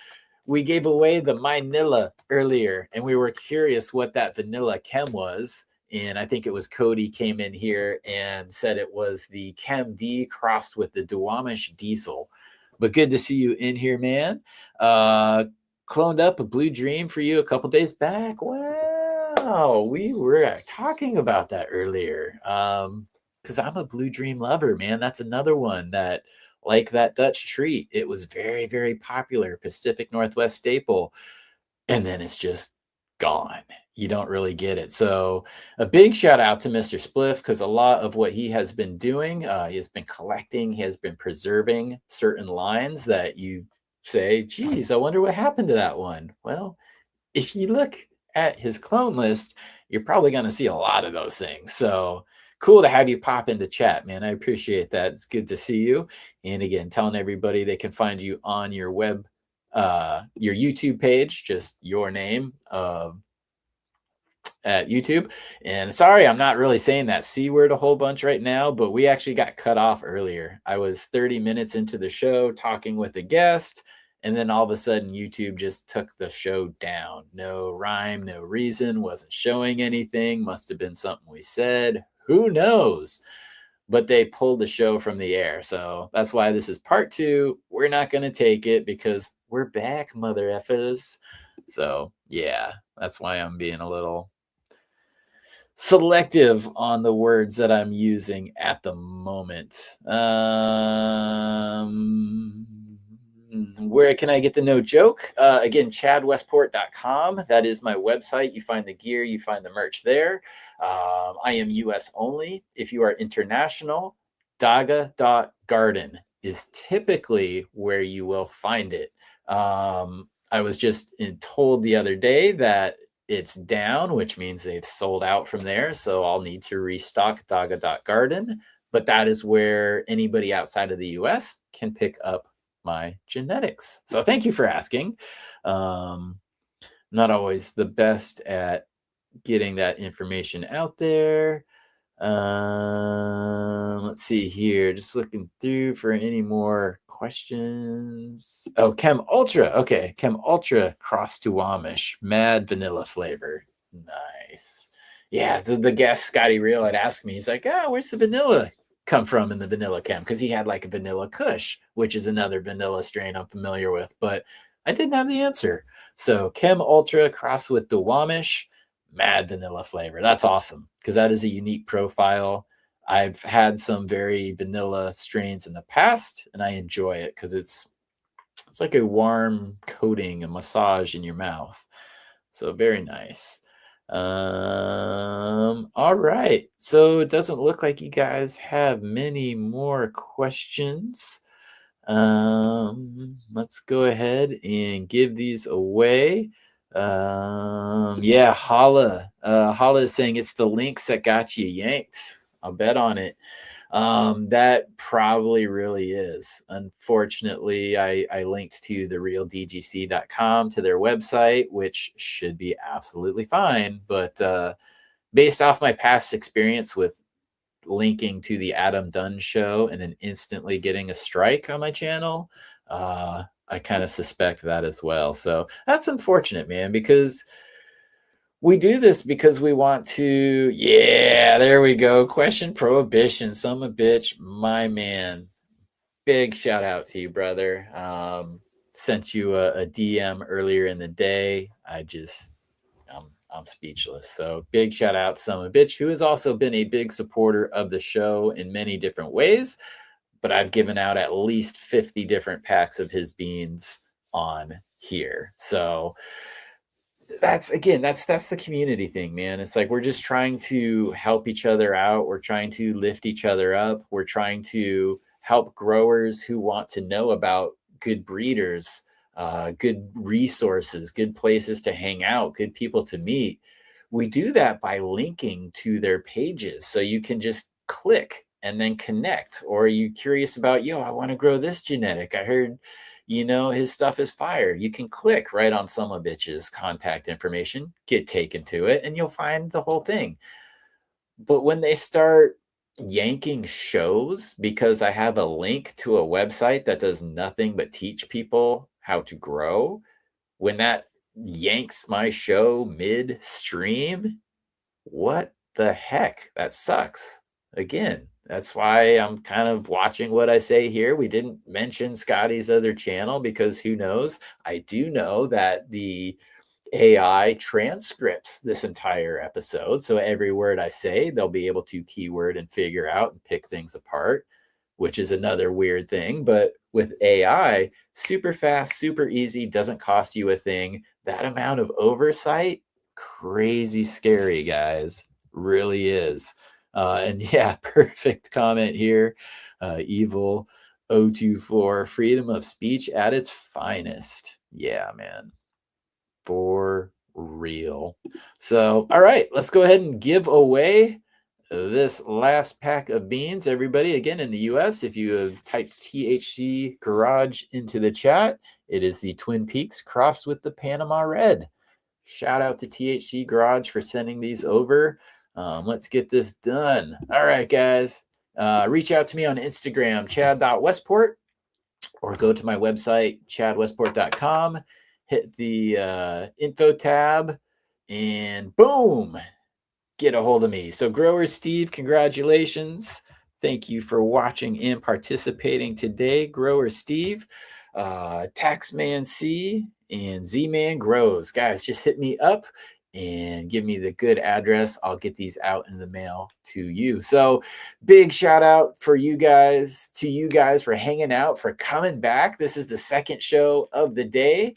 Speaker 1: We gave away the Manila earlier and we were curious what that vanilla chem was. And I think it was Cody came in here and said it was the Chem D crossed with the Duwamish Diesel. But good to see you in here, man. Cloned up a Blue Dream for you a couple days back. Wow, we were talking about that earlier. Because I'm a Blue Dream lover, man. That's another one that, like that Dutch treat, it was very, very popular, Pacific Northwest staple. And then it's just gone. You don't really get it. So a big shout out to Mr. Spliff, because a lot of what he has been doing, he has been collecting, he has been preserving certain lines that you say, geez, I wonder what happened to that one. Well, if you look at his clone list, you're probably going to see a lot of those things. So cool to have you pop into chat, man. I appreciate that. It's good to see you. And again, telling everybody they can find you on your your YouTube page, just your name at YouTube. And sorry, I'm not really saying that C word a whole bunch right now, but we actually got cut off earlier. I was 30 minutes into the show talking with a guest, and then all of a sudden YouTube just took the show down. No rhyme, no reason, wasn't showing anything. Must have been something we said. Who knows? but they pulled the show from the air. So that's why this is part 2. We're not going to take it because we're back, mother effers. So yeah, that's why I'm being a little selective on the words that I'm using at the moment. Where can I get the no joke? Again, chadwestport.com. That is my website. You find the gear, you find the merch there. I am US only. If you are international, daga.garden is typically where you will find it. I was just told the other day that it's down, which means they've sold out from there. So I'll need to restock daga.garden. But that is where anybody outside of the US can pick up my genetics. So thank you for asking. Not always the best at getting that information out there. Let's see here. Just looking through for any more questions. Oh, Chem Ultra. Okay, Chem Ultra cross to Amish, mad vanilla flavor. Nice. Yeah, the guest Scotty Real had asked me. He's like, "Oh, where's the vanilla come from in the vanilla chem?" Because he had like a vanilla Kush, which is another vanilla strain I'm familiar with, but I didn't have the answer. So Chem Ultra crossed with Duwamish, mad vanilla flavor. That's awesome because that is a unique profile. I've had some very vanilla strains in the past, and I enjoy it because it's like a warm coating, a massage in your mouth. So very nice. All right. So it doesn't look like you guys have many more questions. Let's go ahead and give these away. Yeah, Hala. Hala is saying it's the links that got you yanked. I'll bet on it. That probably really is. Unfortunately, I linked to therealdgc.com to their website, which should be absolutely fine. But based off my past experience with linking to the Adam Dunn show and then instantly getting a strike on my channel, I kind of suspect that as well. So that's unfortunate, man, because we do this because we want to. Yeah, there we go. Question prohibition. Son of a bitch, my man. Big shout out to you, brother. Sent you a DM earlier in the day. I'm speechless. So big shout out, son of a bitch, who has also been a big supporter of the show in many different ways. But I've given out at least 50 different packs of his beans on here. So that's the community thing, man. It's like we're just trying to help each other out. We're trying to lift each other up. We're trying to help growers who want to know about good breeders, good resources, good places to hang out, good people to meet. We do that by linking to their pages. So you can just click and then connect. Or are you curious about, I want to grow this genetic. I heard, his stuff is fire. You can click right on some of bitch's contact information, get taken to it, and you'll find the whole thing. But when they start yanking shows because I have a link to a website that does nothing but teach people how to grow, when that yanks my show midstream, what the heck? That sucks. Again, that's why I'm kind of watching what I say here. We didn't mention Scotty's other channel because who knows? I do know that the AI transcripts this entire episode. So every word I say, they'll be able to keyword and figure out and pick things apart, which is another weird thing. But with AI, super fast, super easy, doesn't cost you a thing. That amount of oversight, crazy scary, guys. Really is. And yeah, perfect comment here. Evil 024, freedom of speech at its finest. Yeah, man. For real. So, all right, let's go ahead and give away this last pack of beans. Everybody, again, in the US, if you have typed THC Garage into the chat, it is the Twin Peaks crossed with the Panama Red. Shout out to THC Garage for sending these over. Let's get this done. All right, guys. Reach out to me on Instagram, chad.westport, or go to my website, chadwestport.com. Hit the info tab, and boom, get a hold of me. So Grower Steve, congratulations. Thank you for watching and participating today, Grower Steve, Taxman C, and Z-Man Grows. Guys, just hit me up and give me the good address. I'll get these out in the mail to you. So big shout out for you guys, to you guys for hanging out, for coming back. This is the second show of the day,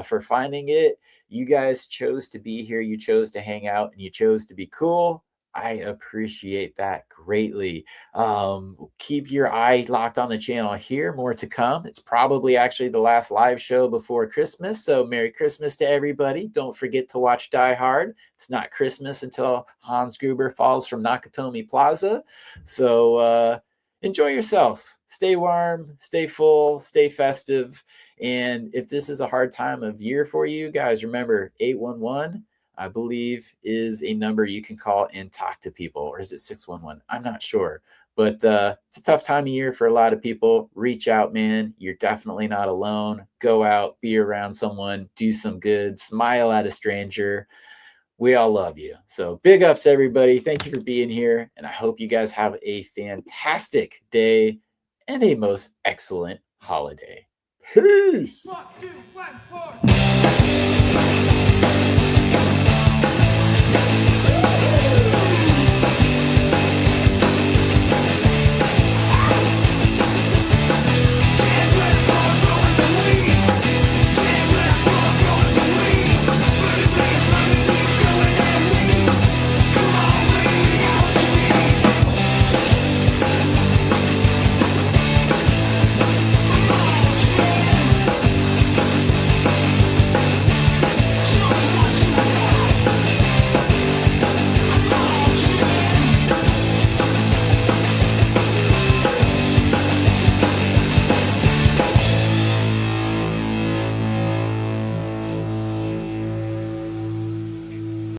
Speaker 1: for finding it. You guys chose to be here. You chose to hang out and you chose to be cool. I appreciate that greatly. Keep your eye locked on the channel here. More to come. It's probably actually the last live show before Christmas. So Merry Christmas to everybody. Don't forget to watch Die Hard. It's not Christmas until Hans Gruber falls from Nakatomi Plaza. So enjoy yourselves. Stay warm, stay full, stay festive. And if this is a hard time of year for you guys, remember 811. I believe is a number you can call and talk to people. Or is it 611? I'm not sure. But it's a tough time of year for a lot of people. Reach out, man. You're definitely not alone. Go out, be around someone, do some good, smile at a stranger. We all love you. So big ups, everybody. Thank you for being here. And I hope you guys have a fantastic day and a most excellent holiday. Peace.
Speaker 3: Walk to Westport.